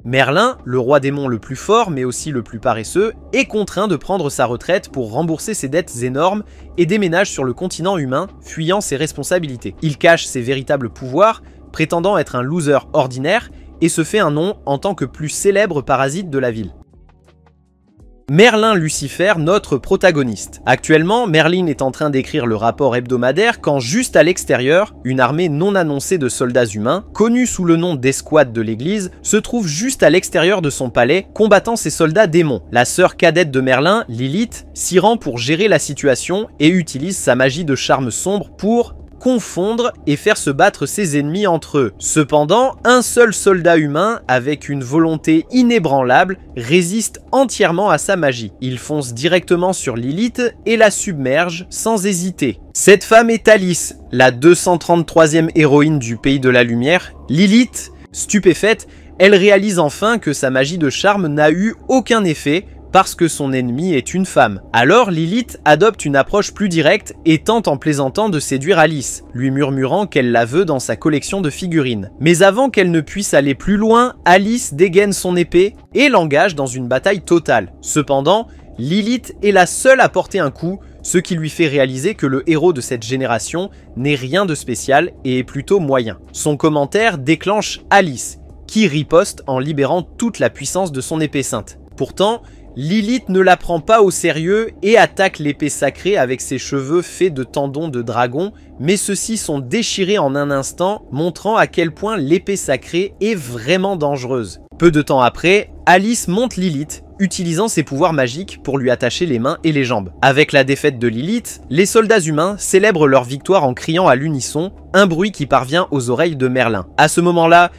Merlin, le roi démon le plus fort mais aussi le plus paresseux, est contraint de prendre sa retraite pour rembourser ses dettes énormes et déménage sur le continent humain, fuyant ses responsabilités. Il cache ses véritables pouvoirs, prétendant être un loser ordinaire, et se fait un nom en tant que plus célèbre parasite de la ville. Merlin Lucifer, notre protagoniste. Actuellement, Merlin est en train d'écrire le rapport hebdomadaire quand juste à l'extérieur, une armée non annoncée de soldats humains, connue sous le nom d'escouade de l'église, se trouve juste à l'extérieur de son palais, combattant ses soldats démons. La sœur cadette de Merlin, Lilith, s'y rend pour gérer la situation et utilise sa magie de charme sombre pour confondre et faire se battre ses ennemis entre eux. Cependant, un seul soldat humain, avec une volonté inébranlable, résiste entièrement à sa magie. Il fonce directement sur Lilith et la submerge sans hésiter. Cette femme est Alice, la 233e héroïne du Pays de la Lumière. Lilith, stupéfaite, elle réalise enfin que sa magie de charme n'a eu aucun effet, parce que son ennemi est une femme. Alors Lilith adopte une approche plus directe et tente en plaisantant de séduire Alice, lui murmurant qu'elle la veut dans sa collection de figurines. Mais avant qu'elle ne puisse aller plus loin, Alice dégaine son épée et l'engage dans une bataille totale. Cependant, Lilith est la seule à porter un coup, ce qui lui fait réaliser que le héros de cette génération n'est rien de spécial et est plutôt moyen. Son commentaire déclenche Alice, qui riposte en libérant toute la puissance de son épée sainte. Pourtant, Lilith ne la prend pas au sérieux et attaque l'épée sacrée avec ses cheveux faits de tendons de dragon, mais ceux-ci sont déchirés en un instant, montrant à quel point l'épée sacrée est vraiment dangereuse. Peu de temps après, Alice monte Lilith, utilisant ses pouvoirs magiques pour lui attacher les mains et les jambes. Avec la défaite de Lilith, les soldats humains célèbrent leur victoire en criant à l'unisson, un bruit qui parvient aux oreilles de Merlin. À ce moment-là,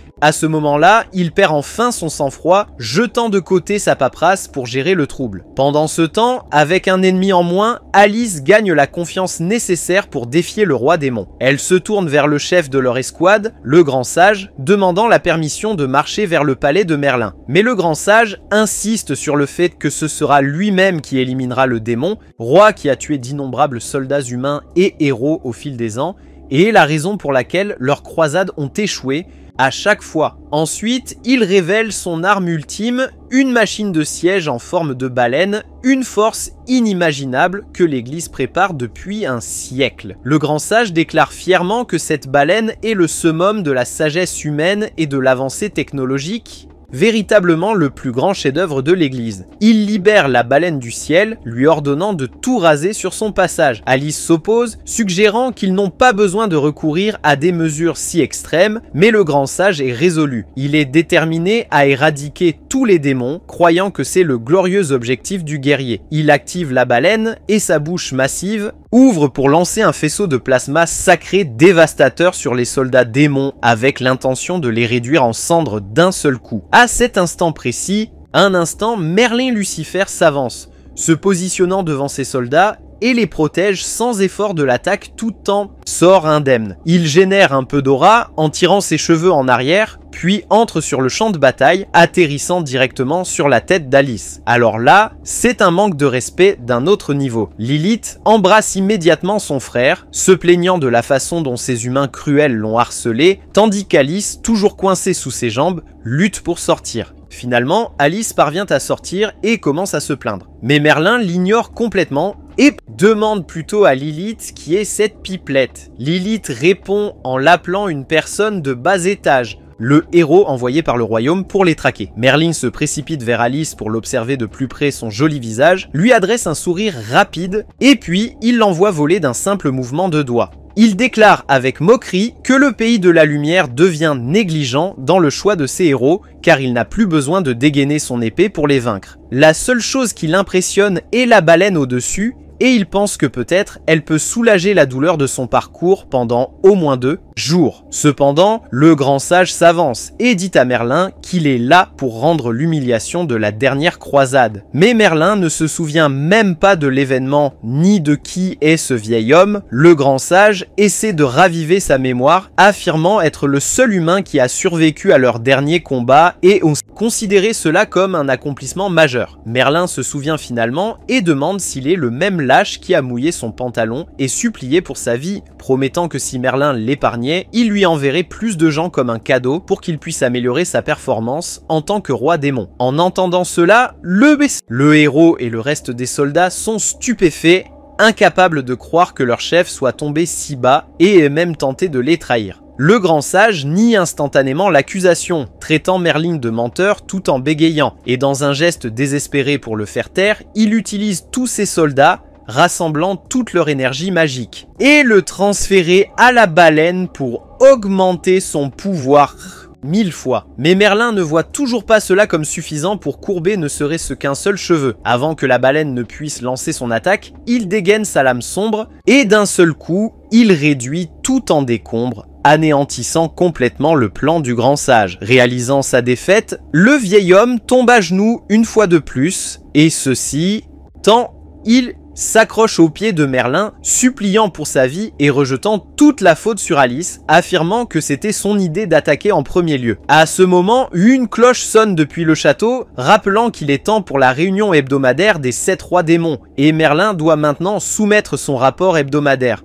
il perd enfin son sang-froid, jetant de côté sa paperasse pour gérer le trouble. Pendant ce temps, avec un ennemi en moins, Alice gagne la confiance nécessaire pour défier le roi démon. Elle se tourne vers le chef de leur escouade, le grand sage, demandant la permission de marcher vers le palais de Merlin. Mais le grand sage insiste sur le fait que ce sera lui-même qui éliminera le démon, roi qui a tué d'innombrables soldats humains et héros au fil des ans, et est la raison pour laquelle leurs croisades ont échoué à chaque fois. Ensuite, il révèle son arme ultime, une machine de siège en forme de baleine, une force inimaginable que l'église prépare depuis un siècle. Le grand sage déclare fièrement que cette baleine est le summum de la sagesse humaine et de l'avancée technologique, véritablement le plus grand chef-d'œuvre de l'église. Il libère la baleine du ciel, lui ordonnant de tout raser sur son passage. Alice s'oppose, suggérant qu'ils n'ont pas besoin de recourir à des mesures si extrêmes, mais le grand sage est résolu. Il est déterminé à éradiquer tous les démons, croyant que c'est le glorieux objectif du guerrier. Il active la baleine et sa bouche massive ouvre pour lancer un faisceau de plasma sacré dévastateur sur les soldats démons avec l'intention de les réduire en cendres d'un seul coup. À cet instant précis, Merlin Lucifer s'avance, se positionnant devant ses soldats et les protège sans effort de l'attaque tout en sort indemne. Il génère un peu d'aura en tirant ses cheveux en arrière, puis entre sur le champ de bataille, atterrissant directement sur la tête d'Alice. Alors là, c'est un manque de respect d'un autre niveau. Lilith embrasse immédiatement son frère, se plaignant de la façon dont ces humains cruels l'ont harcelé, tandis qu'Alice, toujours coincée sous ses jambes, lutte pour sortir. Finalement, Alice parvient à sortir et commence à se plaindre. Mais Merlin l'ignore complètement et demande plutôt à Lilith qui est cette pipelette. Lilith répond en l'appelant une personne de bas étage, le héros envoyé par le royaume pour les traquer. Merlin se précipite vers Alice pour l'observer de plus près son joli visage, lui adresse un sourire rapide et puis il l'envoie voler d'un simple mouvement de doigt. Il déclare avec moquerie que le Pays de la Lumière devient négligent dans le choix de ses héros car il n'a plus besoin de dégainer son épée pour les vaincre. La seule chose qui l'impressionne est la baleine au-dessus et il pense que peut-être elle peut soulager la douleur de son parcours pendant au moins 2 jours. Cependant, le grand sage s'avance et dit à Merlin qu'il est là pour rendre l'humiliation de la dernière croisade. Mais Merlin ne se souvient même pas de l'événement ni de qui est ce vieil homme. Le grand sage essaie de raviver sa mémoire, affirmant être le seul humain qui a survécu à leur dernier combat et considérer cela comme un accomplissement majeur. Merlin se souvient finalement et demande s'il est le même lâche qui a mouillé son pantalon et supplié pour sa vie, promettant que si Merlin l'épargnait, dernier, il lui enverrait plus de gens comme un cadeau pour qu'il puisse améliorer sa performance en tant que roi démon. En entendant cela, le héros et le reste des soldats sont stupéfaits, incapables de croire que leur chef soit tombé si bas et est même tenté de les trahir. Le grand sage nie instantanément l'accusation, traitant Merlin de menteur tout en bégayant, et dans un geste désespéré pour le faire taire, il utilise tous ses soldats, rassemblant toute leur énergie magique, et le transférer à la baleine pour augmenter son pouvoir 1000 fois. Mais Merlin ne voit toujours pas cela comme suffisant pour courber ne serait-ce qu'un seul cheveu. Avant que la baleine ne puisse lancer son attaque, il dégaine sa lame sombre, et d'un seul coup, il réduit tout en décombres, anéantissant complètement le plan du grand sage. Réalisant sa défaite, le vieil homme tombe à genoux une fois de plus, et ceci, tant il s'accroche aux pieds de Merlin, suppliant pour sa vie et rejetant toute la faute sur Alice, affirmant que c'était son idée d'attaquer en premier lieu. À ce moment, une cloche sonne depuis le château, rappelant qu'il est temps pour la réunion hebdomadaire des 7 rois démons, et Merlin doit maintenant soumettre son rapport hebdomadaire.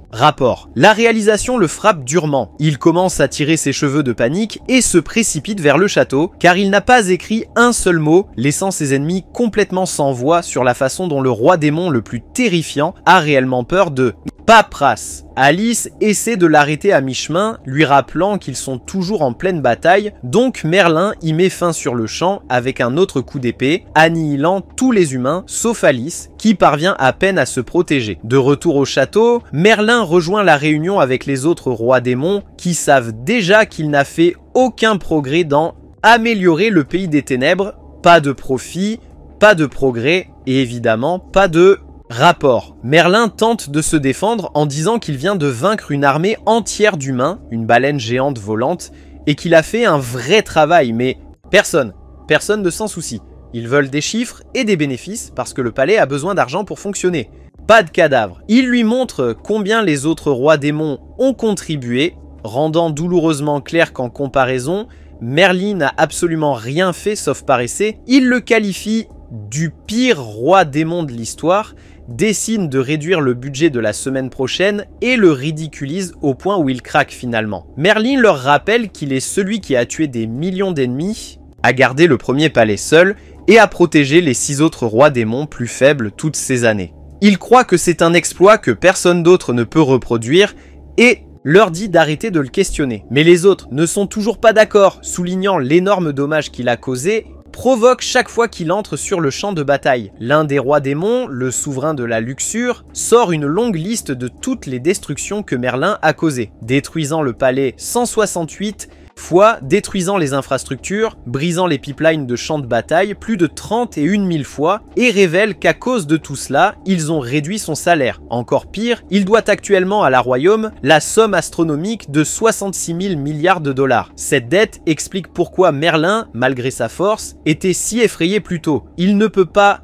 La réalisation le frappe durement. Il commence à tirer ses cheveux de panique et se précipite vers le château, car il n'a pas écrit un seul mot, laissant ses ennemis complètement sans voix sur la façon dont le roi démon le plus terrifiant a réellement peur de paperasse. Alice essaie de l'arrêter à mi-chemin, lui rappelant qu'ils sont toujours en pleine bataille, donc Merlin y met fin sur le champ avec un autre coup d'épée, annihilant tous les humains, sauf Alice, qui parvient à peine à se protéger. De retour au château, Merlin rejoint la réunion avec les autres rois démons, qui savent déjà qu'il n'a fait aucun progrès dans améliorer le pays des ténèbres, pas de profit, pas de progrès, et évidemment pas de rapport. Merlin tente de se défendre en disant qu'il vient de vaincre une armée entière d'humains, une baleine géante volante, et qu'il a fait un vrai travail, mais personne ne s'en soucie. Ils veulent des chiffres et des bénéfices parce que le palais a besoin d'argent pour fonctionner. Pas de cadavre. Il lui montre combien les autres rois démons ont contribué, rendant douloureusement clair qu'en comparaison, Merlin n'a absolument rien fait sauf paresser. Il le qualifie du pire roi démon de l'histoire, décide de réduire le budget de la semaine prochaine et le ridiculise au point où il craque finalement. Merlin leur rappelle qu'il est celui qui a tué des millions d'ennemis, a gardé le premier palais seul et a protégé les 6 autres rois démons plus faibles toutes ces années. Il croit que c'est un exploit que personne d'autre ne peut reproduire et leur dit d'arrêter de le questionner. Mais les autres ne sont toujours pas d'accord, soulignant l'énorme dommage qu'il a causé, provoque chaque fois qu'il entre sur le champ de bataille. L'un des rois démons, le souverain de la luxure, sort une longue liste de toutes les destructions que Merlin a causées, détruisant le palais 168 fois, détruisant les infrastructures, brisant les pipelines de champs de bataille plus de 31 000 fois, et révèle qu'à cause de tout cela, ils ont réduit son salaire. Encore pire, il doit actuellement à la royaume la somme astronomique de 66 000 milliards de dollars. Cette dette explique pourquoi Merlin, malgré sa force, était si effrayé plus tôt. Il ne peut pas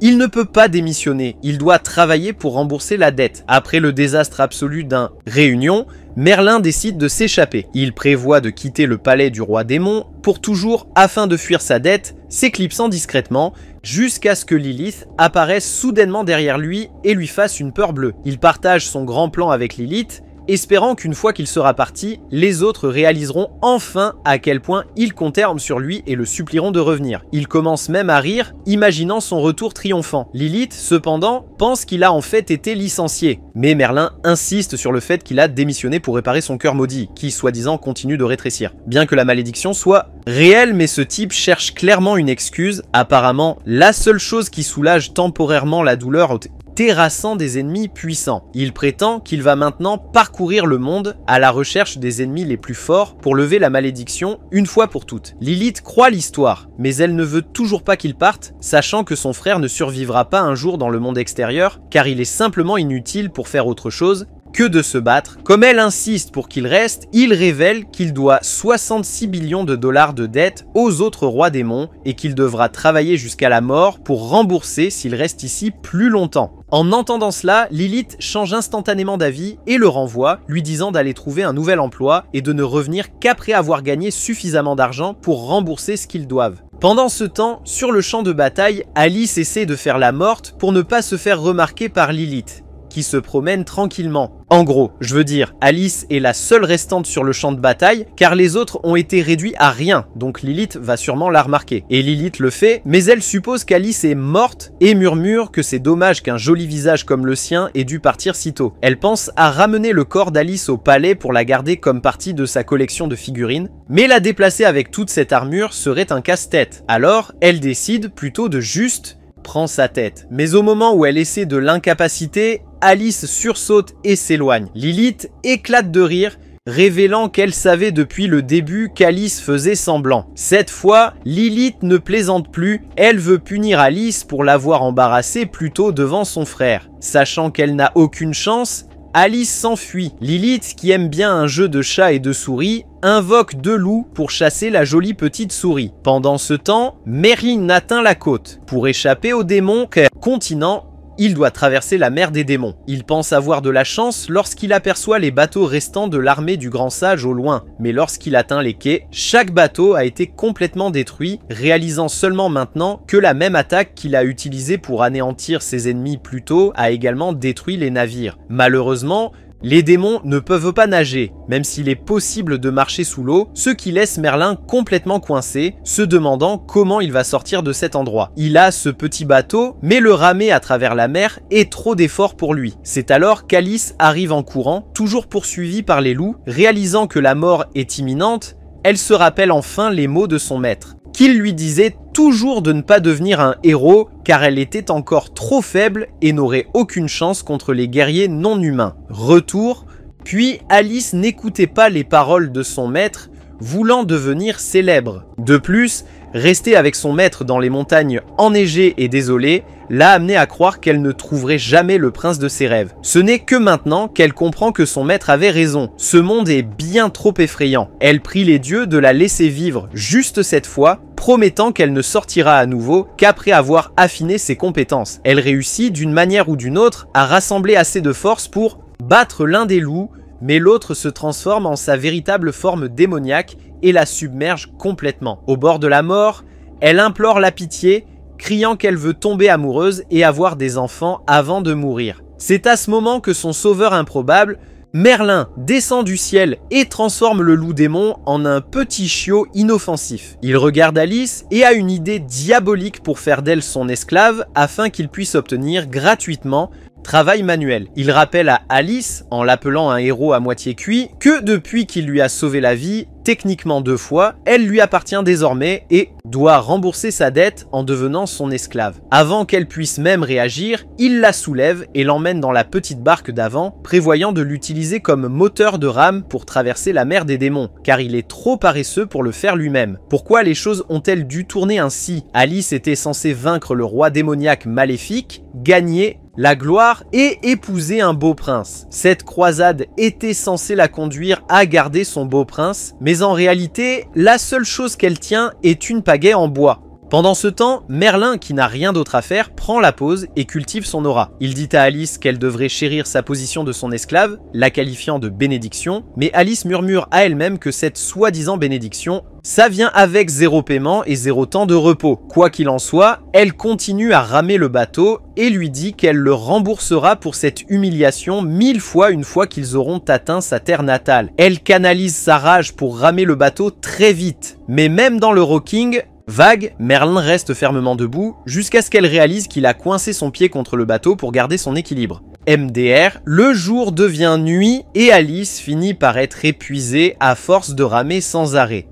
il ne peut pas démissionner, il doit travailler pour rembourser la dette. Après le désastre absolu d'un réunion, Merlin décide de s'échapper. Il prévoit de quitter le palais du roi démon pour toujours afin de fuir sa dette, s'éclipsant discrètement jusqu'à ce que Lilith apparaisse soudainement derrière lui et lui fasse une peur bleue. Il partage son grand plan avec Lilith, espérant qu'une fois qu'il sera parti, les autres réaliseront enfin à quel point ils compteront sur lui et le supplieront de revenir. Il commence même à rire, imaginant son retour triomphant. Lilith, cependant, pense qu'il a en fait été licencié. Mais Merlin insiste sur le fait qu'il a démissionné pour réparer son cœur maudit, qui soi-disant continue de rétrécir. Bien que la malédiction soit réelle, mais ce type cherche clairement une excuse. Apparemment, la seule chose qui soulage temporairement la douleur terrassant des ennemis puissants. Il prétend qu'il va maintenant parcourir le monde à la recherche des ennemis les plus forts pour lever la malédiction une fois pour toutes. Lilith croit l'histoire, mais elle ne veut toujours pas qu'il parte, sachant que son frère ne survivra pas un jour dans le monde extérieur, car il est simplement inutile pour faire autre chose que de se battre. Comme elle insiste pour qu'il reste, il révèle qu'il doit 66 billions de dollars de dettes aux autres rois démons et qu'il devra travailler jusqu'à la mort pour rembourser s'il reste ici plus longtemps. En entendant cela, Lilith change instantanément d'avis et le renvoie, lui disant d'aller trouver un nouvel emploi et de ne revenir qu'après avoir gagné suffisamment d'argent pour rembourser ce qu'ils doivent. Pendant ce temps, sur le champ de bataille, Alice essaie de faire la morte pour ne pas se faire remarquer par Lilith, qui se promène tranquillement. En gros, je veux dire, Alice est la seule restante sur le champ de bataille, car les autres ont été réduits à rien, donc Lilith va sûrement la remarquer. Et Lilith le fait, mais elle suppose qu'Alice est morte et murmure que c'est dommage qu'un joli visage comme le sien ait dû partir si tôt. Elle pense à ramener le corps d'Alice au palais pour la garder comme partie de sa collection de figurines, mais la déplacer avec toute cette armure serait un casse-tête. Alors, elle décide plutôt de juste prendre sa tête. Mais au moment où elle essaie de l'incapaciter, Alice sursaute et s'éloigne. Lilith éclate de rire, révélant qu'elle savait depuis le début qu'Alice faisait semblant. Cette fois, Lilith ne plaisante plus, elle veut punir Alice pour l'avoir embarrassée plus tôt devant son frère. Sachant qu'elle n'a aucune chance, Alice s'enfuit. Lilith, qui aime bien un jeu de chat et de souris, invoque deux loups pour chasser la jolie petite souris. Pendant ce temps, Merlin atteint la côte. Pour échapper aux démons, continent, il doit traverser la mer des démons. Il pense avoir de la chance lorsqu'il aperçoit les bateaux restants de l'armée du Grand Sage au loin. Mais lorsqu'il atteint les quais, chaque bateau a été complètement détruit, réalisant seulement maintenant que la même attaque qu'il a utilisée pour anéantir ses ennemis plus tôt a également détruit les navires. Malheureusement, les démons ne peuvent pas nager, même s'il est possible de marcher sous l'eau, ce qui laisse Merlin complètement coincé, se demandant comment il va sortir de cet endroit. Il a ce petit bateau, mais le ramer à travers la mer est trop d'efforts pour lui. C'est alors qu'Alice arrive en courant, toujours poursuivie par les loups. Réalisant que la mort est imminente, elle se rappelle enfin les mots de son maître, qu'il lui disait toujours de ne pas devenir un héros car elle était encore trop faible et n'aurait aucune chance contre les guerriers non humains. Retour, puis Alice n'écoutait pas les paroles de son maître, voulant devenir célèbre. De plus, rester avec son maître dans les montagnes enneigées et désolées l'a amené à croire qu'elle ne trouverait jamais le prince de ses rêves. Ce n'est que maintenant qu'elle comprend que son maître avait raison. Ce monde est bien trop effrayant. Elle prie les dieux de la laisser vivre juste cette fois, promettant qu'elle ne sortira à nouveau qu'après avoir affiné ses compétences. Elle réussit d'une manière ou d'une autre à rassembler assez de force pour battre l'un des loups, mais l'autre se transforme en sa véritable forme démoniaque et la submerge complètement. Au bord de la mort, elle implore la pitié, criant qu'elle veut tomber amoureuse et avoir des enfants avant de mourir. C'est à ce moment que son sauveur improbable, Merlin, descend du ciel et transforme le loup démon en un petit chiot inoffensif. Il regarde Alice et a une idée diabolique pour faire d'elle son esclave afin qu'il puisse obtenir gratuitement travail manuel. Il rappelle à Alice, en l'appelant un héros à moitié cuit, que depuis qu'il lui a sauvé la vie, techniquement 2 fois, elle lui appartient désormais et doit rembourser sa dette en devenant son esclave. Avant qu'elle puisse même réagir, il la soulève et l'emmène dans la petite barque d'avant, prévoyant de l'utiliser comme moteur de rame pour traverser la mer des démons, car il est trop paresseux pour le faire lui-même. Pourquoi les choses ont-elles dû tourner ainsi? Alice était censée vaincre le roi démoniaque maléfique, gagner la gloire et épouser un beau prince. Cette croisade était censée la conduire à garder son beau prince, mais en réalité, la seule chose qu'elle tient est une pagaie en bois. Pendant ce temps, Merlin, qui n'a rien d'autre à faire, prend la pause et cultive son aura. Il dit à Alice qu'elle devrait chérir sa position de son esclave, la qualifiant de bénédiction, mais Alice murmure à elle-même que cette soi-disant bénédiction, ça vient avec 0 paiement et 0 temps de repos. Quoi qu'il en soit, elle continue à ramer le bateau et lui dit qu'elle le remboursera pour cette humiliation 1000 fois une fois qu'ils auront atteint sa terre natale. Elle canalise sa rage pour ramer le bateau très vite, mais même dans le rocking, vague, Merlin reste fermement debout jusqu'à ce qu'elle réalise qu'il a coincé son pied contre le bateau pour garder son équilibre. MDR, le jour devient nuit et Alice finit par être épuisée à force de ramer sans arrêt.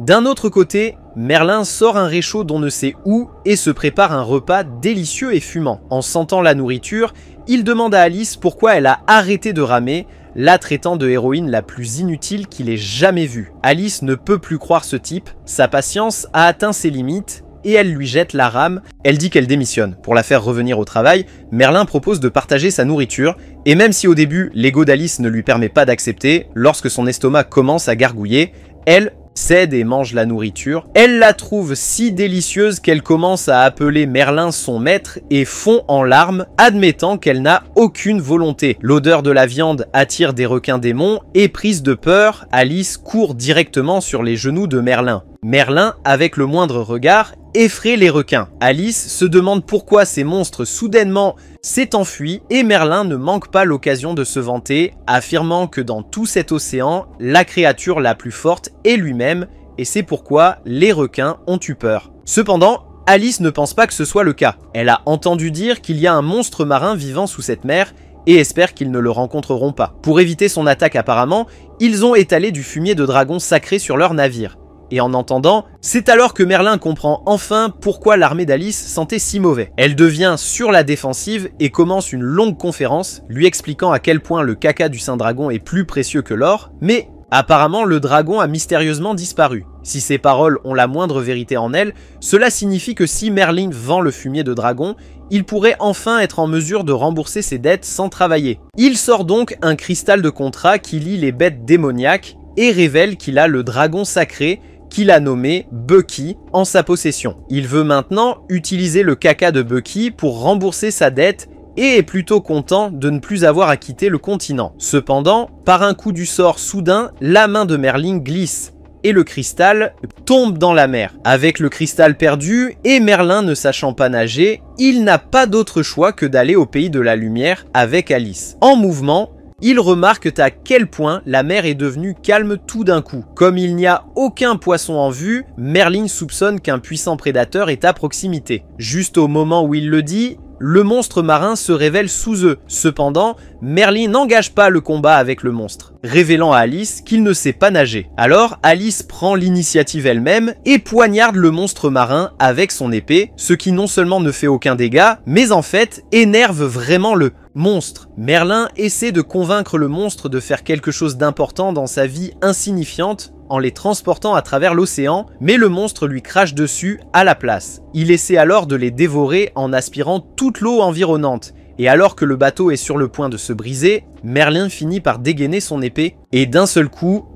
D'un autre côté, Merlin sort un réchaud d'on ne sait où et se prépare un repas délicieux et fumant. En sentant la nourriture, il demande à Alice pourquoi elle a arrêté de ramer, la traitant de héroïne la plus inutile qu'il ait jamais vue. Alice ne peut plus croire ce type, sa patience a atteint ses limites et elle lui jette la rame. Elle dit qu'elle démissionne. Pour la faire revenir au travail, Merlin propose de partager sa nourriture et même si au début l'ego d'Alice ne lui permet pas d'accepter, lorsque son estomac commence à gargouiller, elle cède et mange la nourriture. Elle la trouve si délicieuse qu'elle commence à appeler Merlin son maître et fond en larmes, admettant qu'elle n'a aucune volonté. L'odeur de la viande attire des requins démons et prise de peur, Alice court directement sur les genoux de Merlin. Merlin, avec le moindre regard, effraie les requins. Alice se demande pourquoi ces monstres soudainement s'est enfui et Merlin ne manque pas l'occasion de se vanter, affirmant que dans tout cet océan, la créature la plus forte est lui-même et c'est pourquoi les requins ont eu peur. Cependant, Alice ne pense pas que ce soit le cas. Elle a entendu dire qu'il y a un monstre marin vivant sous cette mer et espère qu'ils ne le rencontreront pas. Pour éviter son attaque apparemment, ils ont étalé du fumier de dragon sacré sur leur navire. Et en entendant, c'est alors que Merlin comprend enfin pourquoi l'armée d'Alice sentait si mauvais. Elle devient sur la défensive et commence une longue conférence, lui expliquant à quel point le caca du Saint Dragon est plus précieux que l'or, mais apparemment le dragon a mystérieusement disparu. Si ces paroles ont la moindre vérité en elles, cela signifie que si Merlin vend le fumier de dragon, il pourrait enfin être en mesure de rembourser ses dettes sans travailler. Il sort donc un cristal de contrat qui lie les bêtes démoniaques et révèle qu'il a le dragon sacré qu'il a nommé Bucky en sa possession. Il veut maintenant utiliser le caca de Bucky pour rembourser sa dette et est plutôt content de ne plus avoir à quitter le continent. Cependant, par un coup du sort soudain, la main de Merlin glisse et le cristal tombe dans la mer. Avec le cristal perdu et Merlin ne sachant pas nager, il n'a pas d'autre choix que d'aller au pays de la lumière avec Alice. En mouvement, il remarque à quel point la mer est devenue calme tout d'un coup. Comme il n'y a aucun poisson en vue, Merlin soupçonne qu'un puissant prédateur est à proximité. Juste au moment où il le dit, le monstre marin se révèle sous eux. Cependant, Merlin n'engage pas le combat avec le monstre, révélant à Alice qu'il ne sait pas nager. Alors, Alice prend l'initiative elle-même et poignarde le monstre marin avec son épée, ce qui non seulement ne fait aucun dégât, mais en fait énerve vraiment le monstre. Merlin essaie de convaincre le monstre de faire quelque chose d'important dans sa vie insignifiante en les transportant à travers l'océan, mais le monstre lui crache dessus à la place. Il essaie alors de les dévorer en aspirant toute l'eau environnante, et alors que le bateau est sur le point de se briser, Merlin finit par dégainer son épée, et d'un seul coup,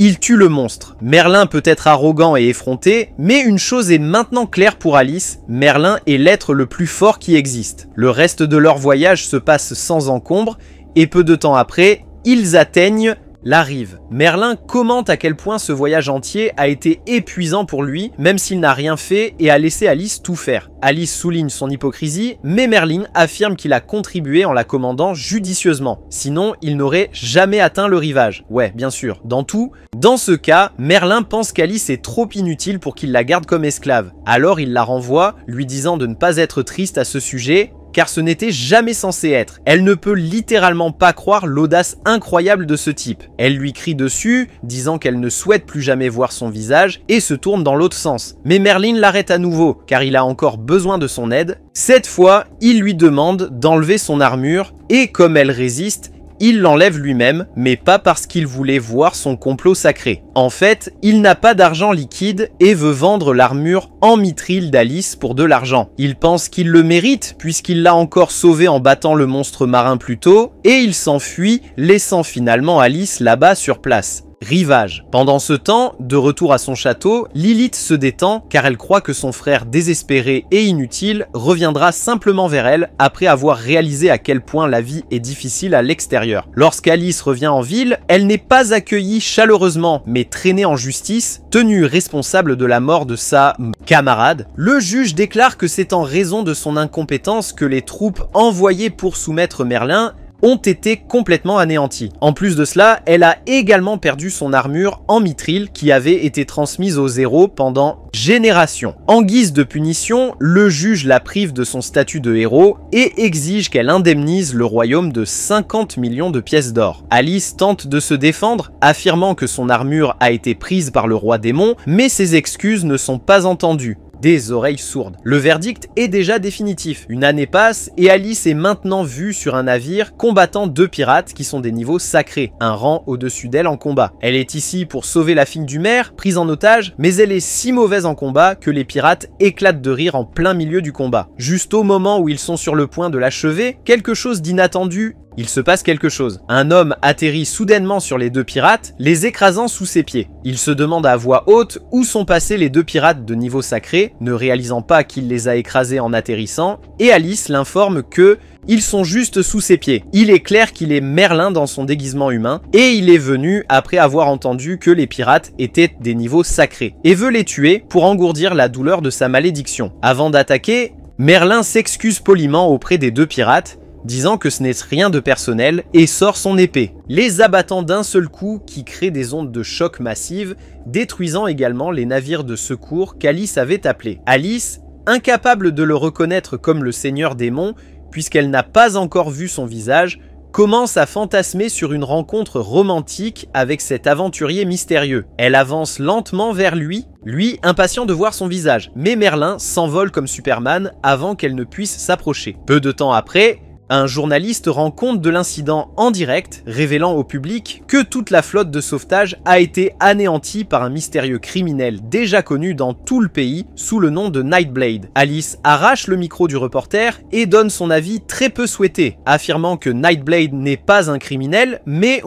il tue le monstre. Merlin peut être arrogant et effronté, mais une chose est maintenant claire pour Alice, Merlin est l'être le plus fort qui existe. Le reste de leur voyage se passe sans encombre, et peu de temps après, ils atteignent la rive. Merlin commente à quel point ce voyage entier a été épuisant pour lui, même s'il n'a rien fait et a laissé Alice tout faire. Alice souligne son hypocrisie, mais Merlin affirme qu'il a contribué en la commandant judicieusement. Sinon, il n'aurait jamais atteint le rivage. Ouais, bien sûr, dans tout. Dans ce cas, Merlin pense qu'Alice est trop inutile pour qu'il la garde comme esclave. Alors il la renvoie, lui disant de ne pas être triste à ce sujet, car ce n'était jamais censé être. Elle ne peut littéralement pas croire l'audace incroyable de ce type. Elle lui crie dessus, disant qu'elle ne souhaite plus jamais voir son visage, et se tourne dans l'autre sens. Mais Merlin l'arrête à nouveau, car il a encore besoin de son aide. Cette fois, il lui demande d'enlever son armure, et comme elle résiste, il l'enlève lui-même, mais pas parce qu'il voulait voir son complot sacré. En fait, il n'a pas d'argent liquide et veut vendre l'armure en mithril d'Alice pour de l'argent. Il pense qu'il le mérite puisqu'il l'a encore sauvé en battant le monstre marin plus tôt, et il s'enfuit, laissant finalement Alice là-bas sur place. Rivage. Pendant ce temps, de retour à son château, Lilith se détend car elle croit que son frère désespéré et inutile reviendra simplement vers elle après avoir réalisé à quel point la vie est difficile à l'extérieur. Lorsqu'Alice revient en ville, elle n'est pas accueillie chaleureusement mais traînée en justice, tenue responsable de la mort de sa camarade. Le juge déclare que c'est en raison de son incompétence que les troupes envoyées pour soumettre Merlin ont été complètement anéantis. En plus de cela, elle a également perdu son armure en mithril qui avait été transmise aux héros pendant générations. En guise de punition, le juge la prive de son statut de héros et exige qu'elle indemnise le royaume de 50 millions de pièces d'or. Alice tente de se défendre, affirmant que son armure a été prise par le roi démon, mais ses excuses ne sont pas entendues. Des oreilles sourdes. Le verdict est déjà définitif. Une année passe et Alice est maintenant vue sur un navire combattant 2 pirates qui sont des niveaux sacrés, un rang au-dessus d'elle en combat. Elle est ici pour sauver la fille du maire, prise en otage, mais elle est si mauvaise en combat que les pirates éclatent de rire en plein milieu du combat. Juste au moment où ils sont sur le point de l'achever, quelque chose d'inattendu il se passe quelque chose. Un homme atterrit soudainement sur les deux pirates, les écrasant sous ses pieds. Il se demande à voix haute où sont passés les deux pirates de niveau sacré, ne réalisant pas qu'il les a écrasés en atterrissant, et Alice l'informe que ils sont juste sous ses pieds. Il est clair qu'il est Merlin dans son déguisement humain, et il est venu après avoir entendu que les pirates étaient des niveaux sacrés, et veut les tuer pour engourdir la douleur de sa malédiction. Avant d'attaquer, Merlin s'excuse poliment auprès des deux pirates, disant que ce n'est rien de personnel, et sort son épée, les abattant d'un seul coup qui crée des ondes de choc massives, détruisant également les navires de secours qu'Alice avait appelés. Alice, incapable de le reconnaître comme le seigneur démon, puisqu'elle n'a pas encore vu son visage, commence à fantasmer sur une rencontre romantique avec cet aventurier mystérieux. Elle avance lentement vers lui impatient de voir son visage, mais Merlin s'envole comme Superman avant qu'elle ne puisse s'approcher. Peu de temps après, un journaliste rend compte de l'incident en direct, révélant au public que toute la flotte de sauvetage a été anéantie par un mystérieux criminel déjà connu dans tout le pays sous le nom de Nightblade. Alice arrache le micro du reporter et donne son avis très peu souhaité, affirmant que Nightblade n'est pas un criminel, mais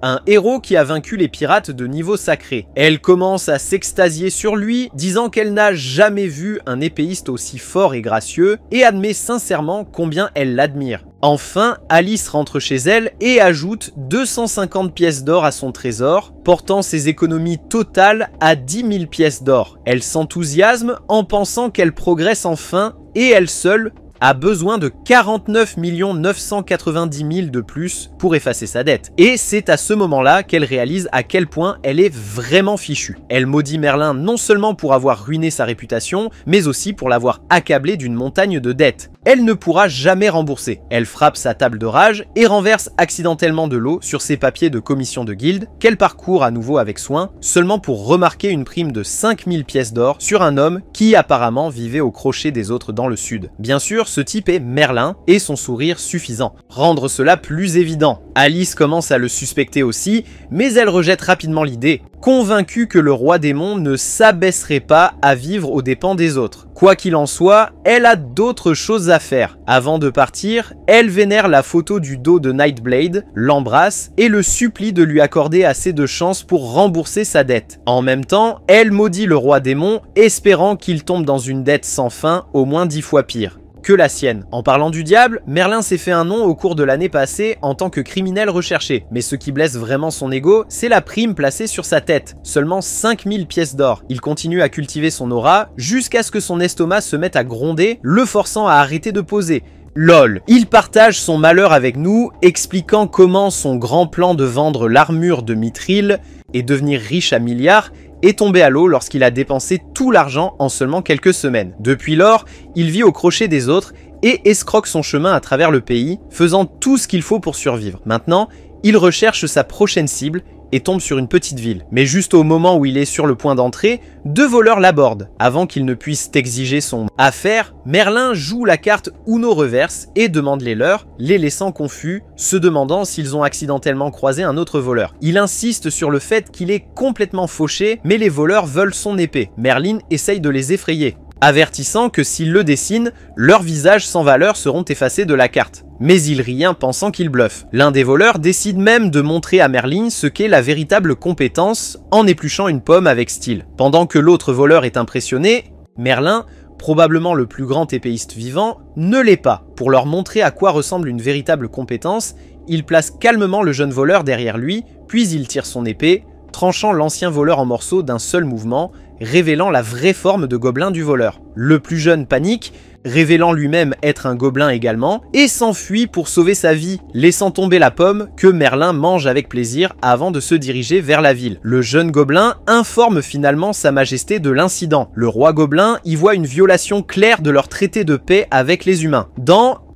un héros qui a vaincu les pirates de niveau sacré. Elle commence à s'extasier sur lui, disant qu'elle n'a jamais vu un épéiste aussi fort et gracieux, et admet sincèrement combien elle l'admire. Enfin, Alice rentre chez elle et ajoute 250 pièces d'or à son trésor, portant ses économies totales à 10 000 pièces d'or. Elle s'enthousiasme en pensant qu'elle progresse enfin, et elle seule a besoin de 49 990 000 de plus pour effacer sa dette. Et c'est à ce moment-là qu'elle réalise à quel point elle est vraiment fichue. Elle maudit Merlin non seulement pour avoir ruiné sa réputation, mais aussi pour l'avoir accablé d'une montagne de dettes. Elle ne pourra jamais rembourser. Elle frappe sa table de rage et renverse accidentellement de l'eau sur ses papiers de commission de guilde, qu'elle parcourt à nouveau avec soin, seulement pour remarquer une prime de 5000 pièces d'or sur un homme qui apparemment vivait au crochet des autres dans le sud. Bien sûr, ce type est Merlin, et son sourire suffisant. Rendre cela plus évident. Alice commence à le suspecter aussi, mais elle rejette rapidement l'idée, convaincue que le roi démon ne s'abaisserait pas à vivre aux dépens des autres. Quoi qu'il en soit, elle a d'autres choses à faire. Avant de partir, elle vénère la photo du dos de Nightblade, l'embrasse et le supplie de lui accorder assez de chance pour rembourser sa dette. En même temps, elle maudit le roi démon, espérant qu'il tombe dans une dette sans fin, au moins 10 fois pire que la sienne. En parlant du diable, Merlin s'est fait un nom au cours de l'année passée en tant que criminel recherché, mais ce qui blesse vraiment son ego, c'est la prime placée sur sa tête, seulement 5000 pièces d'or. Il continue à cultiver son aura, jusqu'à ce que son estomac se mette à gronder, le forçant à arrêter de poser. LOL. Il partage son malheur avec nous, expliquant comment son grand plan de vendre l'armure de Mithril et devenir riche à milliards est tombé à l'eau lorsqu'il a dépensé tout l'argent en seulement quelques semaines. Depuis lors, il vit au crochet des autres et escroque son chemin à travers le pays, faisant tout ce qu'il faut pour survivre. Maintenant, il recherche sa prochaine cible et tombe sur une petite ville. Mais juste au moment où il est sur le point d'entrer, deux voleurs l'abordent. Avant qu'il ne puisse exiger son affaire, Merlin joue la carte Uno reverse et demande les leurs, les laissant confus, se demandant s'ils ont accidentellement croisé un autre voleur. Il insiste sur le fait qu'il est complètement fauché, mais les voleurs veulent son épée. Merlin essaye de les effrayer, avertissant que s'ils le dessinent, leurs visages sans valeur seront effacés de la carte. Mais il rit pensant qu'il bluffe. L'un des voleurs décide même de montrer à Merlin ce qu'est la véritable compétence en épluchant une pomme avec style. Pendant que l'autre voleur est impressionné, Merlin, probablement le plus grand épéiste vivant, ne l'est pas. Pour leur montrer à quoi ressemble une véritable compétence, il place calmement le jeune voleur derrière lui, puis il tire son épée, tranchant l'ancien voleur en morceaux d'un seul mouvement, révélant la vraie forme de gobelin du voleur. Le plus jeune panique, révélant lui-même être un gobelin également, et s'enfuit pour sauver sa vie, laissant tomber la pomme que Merlin mange avec plaisir avant de se diriger vers la ville. Le jeune gobelin informe finalement sa majesté de l'incident. Le roi gobelin y voit une violation claire de leur traité de paix avec les humains.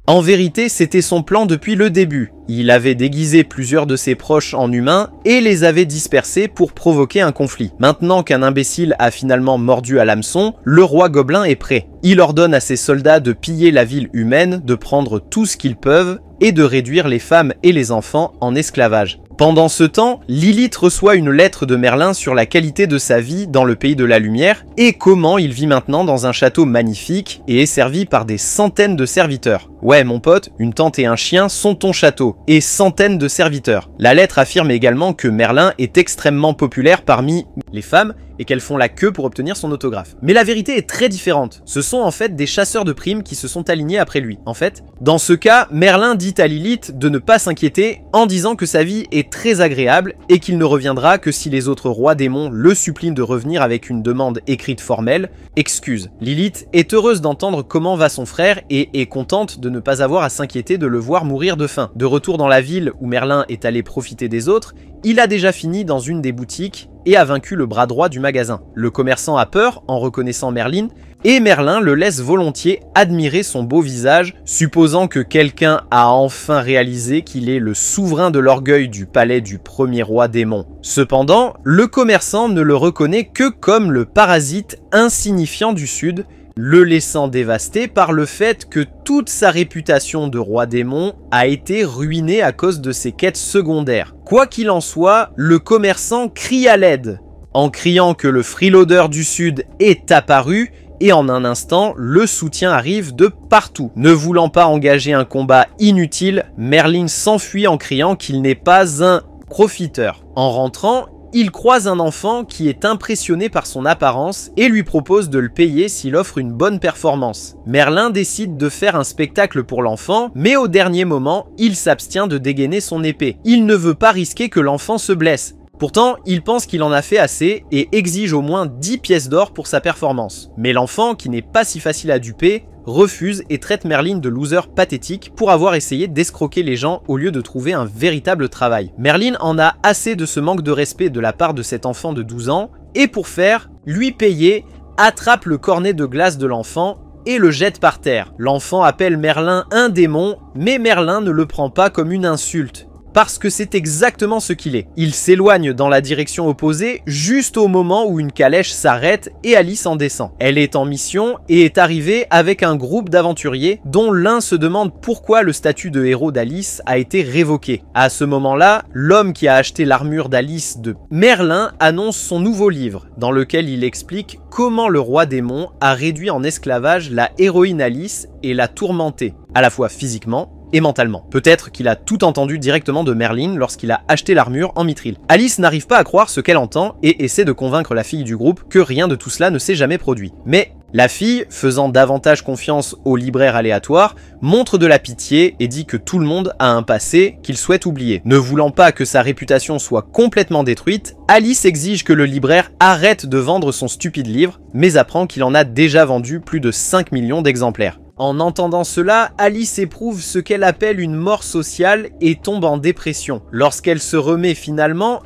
En vérité, c'était son plan depuis le début. Il avait déguisé plusieurs de ses proches en humains et les avait dispersés pour provoquer un conflit. Maintenant qu'un imbécile a finalement mordu à l'hameçon, le roi gobelin est prêt. Il ordonne à ses soldats de piller la ville humaine, de prendre tout ce qu'ils peuvent et de réduire les femmes et les enfants en esclavage. Pendant ce temps, Lilith reçoit une lettre de Merlin sur la qualité de sa vie dans le pays de la lumière et comment il vit maintenant dans un château magnifique et est servi par des centaines de serviteurs. Ouais mon pote, une tante et un chien sont ton château, et centaines de serviteurs. La lettre affirme également que Merlin est extrêmement populaire parmi les femmes et qu'elles font la queue pour obtenir son autographe. Mais la vérité est très différente. Ce sont en fait des chasseurs de primes qui se sont alignés après lui. En fait, dans ce cas, Merlin dit à Lilith de ne pas s'inquiéter en disant que sa vie est très agréable et qu'il ne reviendra que si les autres rois démons le supplient de revenir avec une demande écrite formelle, excuse. Lilith est heureuse d'entendre comment va son frère et est contente de ne pas avoir à s'inquiéter de le voir mourir de faim. De retour dans la ville où Merlin est allé profiter des autres, il a déjà fini dans une des boutiques et a vaincu le bras droit du magasin. Le commerçant a peur en reconnaissant Merlin, et Merlin le laisse volontiers admirer son beau visage, supposant que quelqu'un a enfin réalisé qu'il est le souverain de l'orgueil du palais du premier roi démon. Cependant, le commerçant ne le reconnaît que comme le parasite insignifiant du Sud, le laissant dévasté par le fait que toute sa réputation de roi démon a été ruinée à cause de ses quêtes secondaires. Quoi qu'il en soit, le commerçant crie à l'aide, en criant que le freeloader du Sud est apparu, et en un instant, le soutien arrive de partout. Ne voulant pas engager un combat inutile, Merlin s'enfuit en criant qu'il n'est pas un profiteur. En rentrant, il croise un enfant qui est impressionné par son apparence et lui propose de le payer s'il offre une bonne performance. Merlin décide de faire un spectacle pour l'enfant, mais au dernier moment, il s'abstient de dégainer son épée. Il ne veut pas risquer que l'enfant se blesse. Pourtant, il pense qu'il en a fait assez et exige au moins 10 pièces d'or pour sa performance. Mais l'enfant, qui n'est pas si facile à duper, refuse et traite Merlin de loser pathétique pour avoir essayé d'escroquer les gens au lieu de trouver un véritable travail. Merlin en a assez de ce manque de respect de la part de cet enfant de 12 ans et pour faire, lui payer, attrape le cornet de glace de l'enfant et le jette par terre. L'enfant appelle Merlin un démon, mais Merlin ne le prend pas comme une insulte. Parce que c'est exactement ce qu'il est. Il s'éloigne dans la direction opposée juste au moment où une calèche s'arrête et Alice en descend. Elle est en mission et est arrivée avec un groupe d'aventuriers dont l'un se demande pourquoi le statut de héros d'Alice a été révoqué. À ce moment-là, l'homme qui a acheté l'armure d'Alice de Merlin annonce son nouveau livre dans lequel il explique comment le roi démon a réduit en esclavage la héroïne Alice et l'a tourmentée, à la fois physiquement et mentalement. Peut-être qu'il a tout entendu directement de Merlin lorsqu'il a acheté l'armure en mithril. Alice n'arrive pas à croire ce qu'elle entend et essaie de convaincre la fille du groupe que rien de tout cela ne s'est jamais produit. Mais la fille, faisant davantage confiance au libraire aléatoire, montre de la pitié et dit que tout le monde a un passé qu'il souhaite oublier. Ne voulant pas que sa réputation soit complètement détruite, Alice exige que le libraire arrête de vendre son stupide livre, mais apprend qu'il en a déjà vendu plus de 5 millions d'exemplaires. En entendant cela, Alice éprouve ce qu'elle appelle une mort sociale et tombe en dépression. Lorsqu'elle se remet finalement,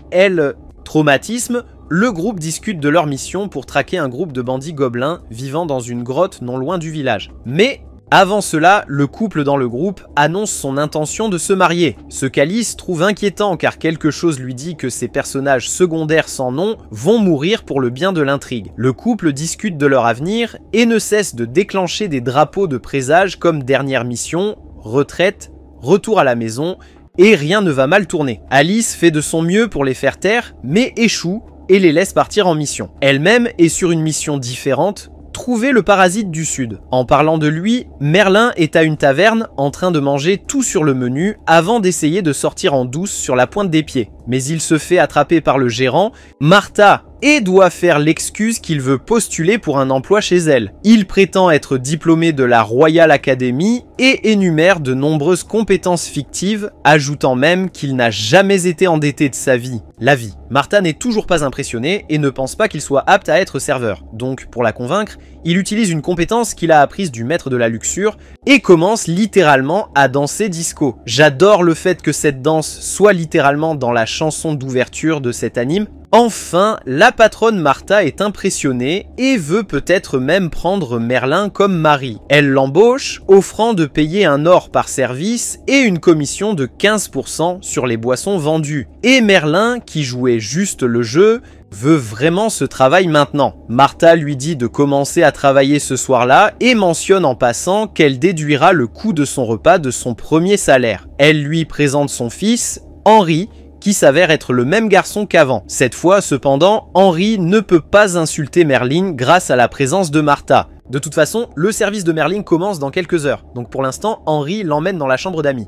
traumatisme, le groupe discute de leur mission pour traquer un groupe de bandits gobelins vivant dans une grotte non loin du village. Mais avant cela, le couple dans le groupe annonce son intention de se marier, ce qu'Alice trouve inquiétant car quelque chose lui dit que ces personnages secondaires sans nom vont mourir pour le bien de l'intrigue. Le couple discute de leur avenir et ne cesse de déclencher des drapeaux de présage comme dernière mission, retraite, retour à la maison et rien ne va mal tourner. Alice fait de son mieux pour les faire taire mais échoue et les laisse partir en mission. Elle-même est sur une mission différente, trouver le parasite du Sud. En parlant de lui, Merlin est à une taverne en train de manger tout sur le menu avant d'essayer de sortir en douce sur la pointe des pieds. Mais il se fait attraper par le gérant, Martha, et doit faire l'excuse qu'il veut postuler pour un emploi chez elle. Il prétend être diplômé de la Royal Academy et énumère de nombreuses compétences fictives, ajoutant même qu'il n'a jamais été endetté de sa vie. La vie. Martha n'est toujours pas impressionnée et ne pense pas qu'il soit apte à être serveur. Donc, pour la convaincre, il utilise une compétence qu'il a apprise du maître de la luxure et commence littéralement à danser disco. J'adore le fait que cette danse soit littéralement dans la chanson d'ouverture de cet anime. Enfin, la patronne Martha est impressionnée et veut peut-être même prendre Merlin comme mari. Elle l'embauche, offrant de payer un or par service et une commission de 15% sur les boissons vendues. Et Merlin, qui jouait juste le jeu, veut vraiment ce travail maintenant. Martha lui dit de commencer à travailler ce soir-là et mentionne en passant qu'elle déduira le coût de son repas de son premier salaire. Elle lui présente son fils, Henri, qui s'avère être le même garçon qu'avant. Cette fois, cependant, Henry ne peut pas insulter Merlin grâce à la présence de Martha. De toute façon, le service de Merlin commence dans quelques heures. Donc pour l'instant, Henry l'emmène dans la chambre d'amis.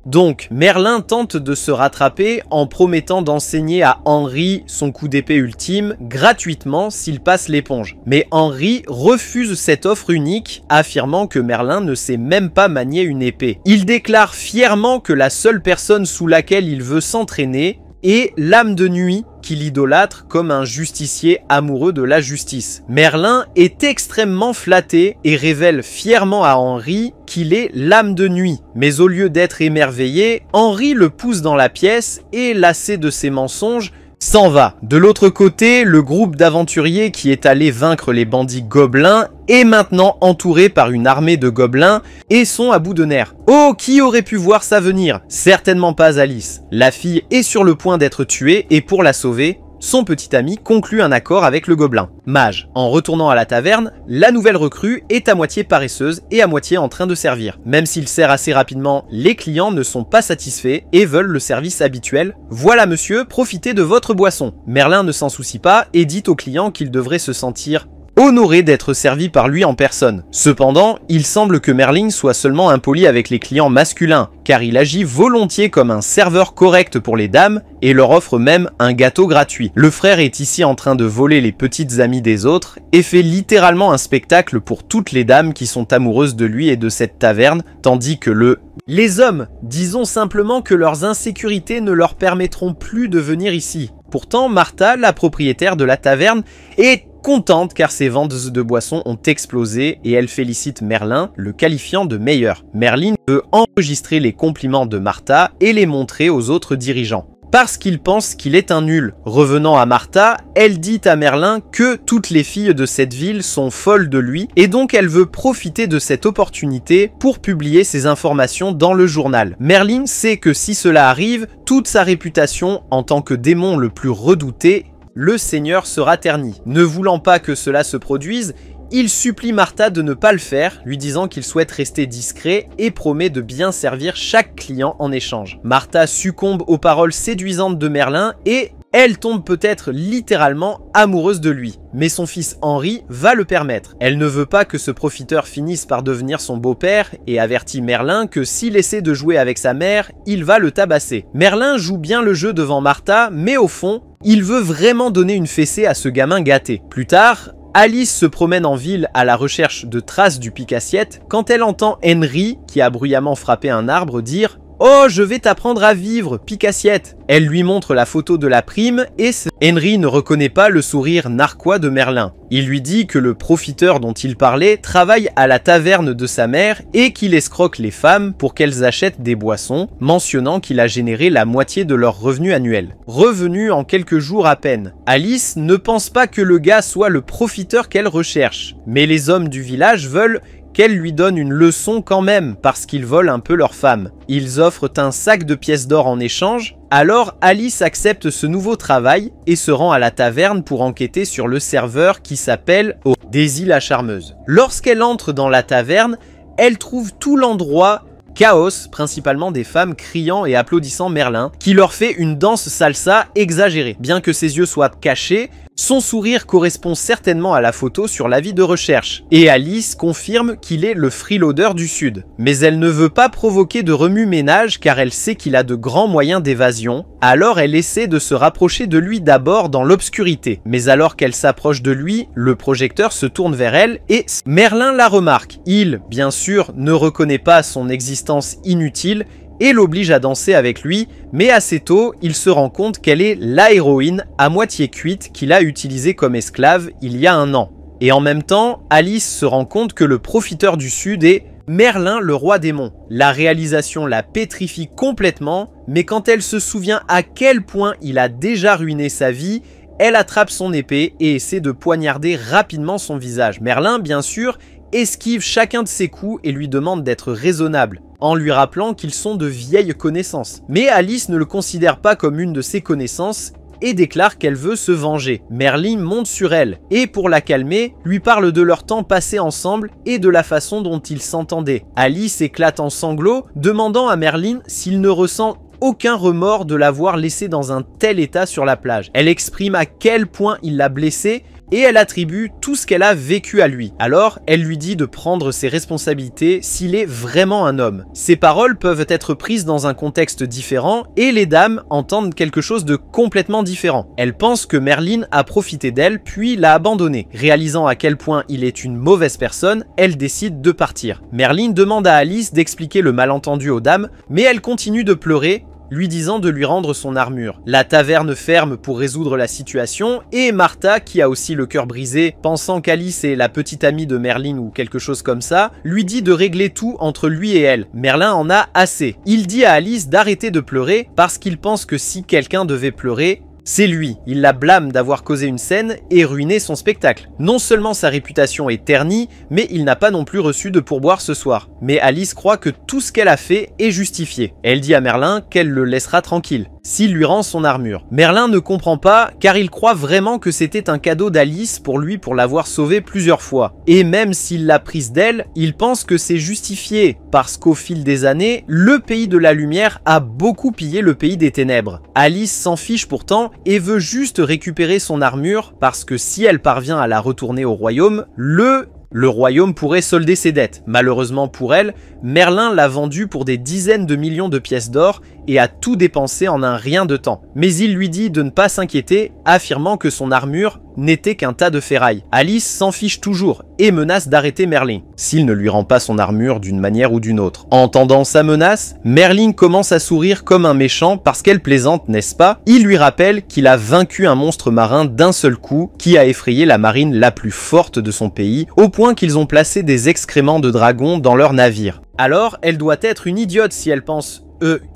Donc, Merlin tente de se rattraper en promettant d'enseigner à Henry son coup d'épée ultime gratuitement s'il passe l'éponge. Mais Henry refuse cette offre unique, affirmant que Merlin ne sait même pas manier une épée. Il déclare fièrement que la seule personne sous laquelle il veut s'entraîner est l'âme de nuit qu'il idolâtre comme un justicier amoureux de la justice. Merlin est extrêmement flatté et révèle fièrement à Henry qu'il est l'âme de nuit. Mais au lieu d'être émerveillé, Henry le pousse dans la pièce et, lassé de ses mensonges, s'en va. De l'autre côté, le groupe d'aventuriers qui est allé vaincre les bandits gobelins est maintenant entouré par une armée de gobelins et sont à bout de nerfs. Oh, qui aurait pu voir ça venir? Certainement pas Alice. La fille est sur le point d'être tuée et pour la sauver, son petit ami conclut un accord avec le gobelin. Mage. En retournant à la taverne, la nouvelle recrue est à moitié paresseuse et à moitié en train de servir. Même s'il sert assez rapidement, les clients ne sont pas satisfaits et veulent le service habituel. Voilà monsieur, profitez de votre boisson. Merlin ne s'en soucie pas et dit au client qu'il devrait se sentir honoré d'être servi par lui en personne. Cependant, il semble que Merlin soit seulement impoli avec les clients masculins, car il agit volontiers comme un serveur correct pour les dames et leur offre même un gâteau gratuit. Le frère est ici en train de voler les petites amies des autres et fait littéralement un spectacle pour toutes les dames qui sont amoureuses de lui et de cette taverne, tandis que les hommes, disons simplement que leurs insécurités ne leur permettront plus de venir ici. Pourtant, Martha, la propriétaire de la taverne, est contente car ses ventes de boissons ont explosé et elle félicite Merlin, le qualifiant de meilleur. Merlin veut enregistrer les compliments de Martha et les montrer aux autres dirigeants, parce qu'il pense qu'il est un nul. Revenant à Martha, elle dit à Merlin que toutes les filles de cette ville sont folles de lui et donc elle veut profiter de cette opportunité pour publier ses informations dans le journal. Merlin sait que si cela arrive, toute sa réputation en tant que démon le plus redouté, le Seigneur, sera terni. Ne voulant pas que cela se produise, il supplie Martha de ne pas le faire, lui disant qu'il souhaite rester discret et promet de bien servir chaque client en échange. Martha succombe aux paroles séduisantes de Merlin et elle tombe peut-être littéralement amoureuse de lui. Mais son fils Henry va le permettre. Elle ne veut pas que ce profiteur finisse par devenir son beau-père et avertit Merlin que s'il essaie de jouer avec sa mère, il va le tabasser. Merlin joue bien le jeu devant Martha, mais au fond, il veut vraiment donner une fessée à ce gamin gâté. Plus tard, Alice se promène en ville à la recherche de traces du pique-assiette quand elle entend Henry, qui a bruyamment frappé un arbre, dire « Oh, je vais t'apprendre à vivre, pique-assiette !» Elle lui montre la photo de la prime et Henry ne reconnaît pas le sourire narquois de Merlin. Il lui dit que le profiteur dont il parlait travaille à la taverne de sa mère et qu'il escroque les femmes pour qu'elles achètent des boissons, mentionnant qu'il a généré la moitié de leur revenu annuel. Revenu en quelques jours à peine. Alice ne pense pas que le gars soit le profiteur qu'elle recherche, mais les hommes du village veulent qu'elle lui donne une leçon quand même, parce qu'ils volent un peu leur femme. Ils offrent un sac de pièces d'or en échange, alors Alice accepte ce nouveau travail et se rend à la taverne pour enquêter sur le serveur qui s'appelle Daisy la Charmeuse. Lorsqu'elle entre dans la taverne, elle trouve tout l'endroit chaos, principalement des femmes criant et applaudissant Merlin, qui leur fait une danse salsa exagérée. Bien que ses yeux soient cachés, son sourire correspond certainement à la photo sur l'avis de recherche. Et Alice confirme qu'il est le freeloader du Sud. Mais elle ne veut pas provoquer de remue-ménage car elle sait qu'il a de grands moyens d'évasion, alors elle essaie de se rapprocher de lui d'abord dans l'obscurité. Mais alors qu'elle s'approche de lui, le projecteur se tourne vers elle et Merlin la remarque. Il, bien sûr, ne reconnaît pas son existence inutile et l'oblige à danser avec lui, mais assez tôt, il se rend compte qu'elle est la héroïne à moitié cuite qu'il a utilisée comme esclave il y a un an. Et en même temps, Alice se rend compte que le profiteur du Sud est Merlin le roi démon. La réalisation la pétrifie complètement, mais quand elle se souvient à quel point il a déjà ruiné sa vie, elle attrape son épée et essaie de poignarder rapidement son visage. Merlin, bien sûr, esquive chacun de ses coups et lui demande d'être raisonnable, en lui rappelant qu'ils sont de vieilles connaissances. Mais Alice ne le considère pas comme une de ses connaissances et déclare qu'elle veut se venger. Merlin monte sur elle et pour la calmer, lui parle de leur temps passé ensemble et de la façon dont ils s'entendaient. Alice éclate en sanglots, demandant à Merlin s'il ne ressent aucun remords de l'avoir laissé dans un tel état sur la plage. Elle exprime à quel point il l'a blessée et elle attribue tout ce qu'elle a vécu à lui. Alors, elle lui dit de prendre ses responsabilités s'il est vraiment un homme. Ces paroles peuvent être prises dans un contexte différent et les dames entendent quelque chose de complètement différent. Elles pensent que Merlin a profité d'elle puis l'a abandonnée. Réalisant à quel point il est une mauvaise personne, elle décide de partir. Merlin demande à Alice d'expliquer le malentendu aux dames, mais elle continue de pleurer, lui disant de lui rendre son armure. La taverne ferme pour résoudre la situation et Martha, qui a aussi le cœur brisé, pensant qu'Alice est la petite amie de Merlin ou quelque chose comme ça, lui dit de régler tout entre lui et elle. Merlin en a assez. Il dit à Alice d'arrêter de pleurer parce qu'il pense que si quelqu'un devait pleurer, c'est lui. Il la blâme d'avoir causé une scène et ruiné son spectacle. Non seulement sa réputation est ternie, mais il n'a pas non plus reçu de pourboire ce soir. Mais Alice croit que tout ce qu'elle a fait est justifié. Elle dit à Merlin qu'elle le laissera tranquille s'il lui rend son armure. Merlin ne comprend pas car il croit vraiment que c'était un cadeau d'Alice pour lui pour l'avoir sauvée plusieurs fois. Et même s'il l'a prise d'elle, il pense que c'est justifié parce qu'au fil des années, le pays de la lumière a beaucoup pillé le pays des ténèbres. Alice s'en fiche pourtant et veut juste récupérer son armure parce que si elle parvient à la retourner au royaume, le royaume pourrait solder ses dettes. Malheureusement pour elle, Merlin l'a vendue pour des dizaines de millions de pièces d'or et a tout dépensé en un rien de temps. Mais il lui dit de ne pas s'inquiéter, affirmant que son armure n'était qu'un tas de ferraille. Alice s'en fiche toujours et menace d'arrêter Merlin s'il ne lui rend pas son armure d'une manière ou d'une autre. Entendant sa menace, Merlin commence à sourire comme un méchant parce qu'elle plaisante, n'est-ce pas? Il lui rappelle qu'il a vaincu un monstre marin d'un seul coup qui a effrayé la marine la plus forte de son pays, au point qu'ils ont placé des excréments de dragon dans leur navire. Alors, elle doit être une idiote si elle pense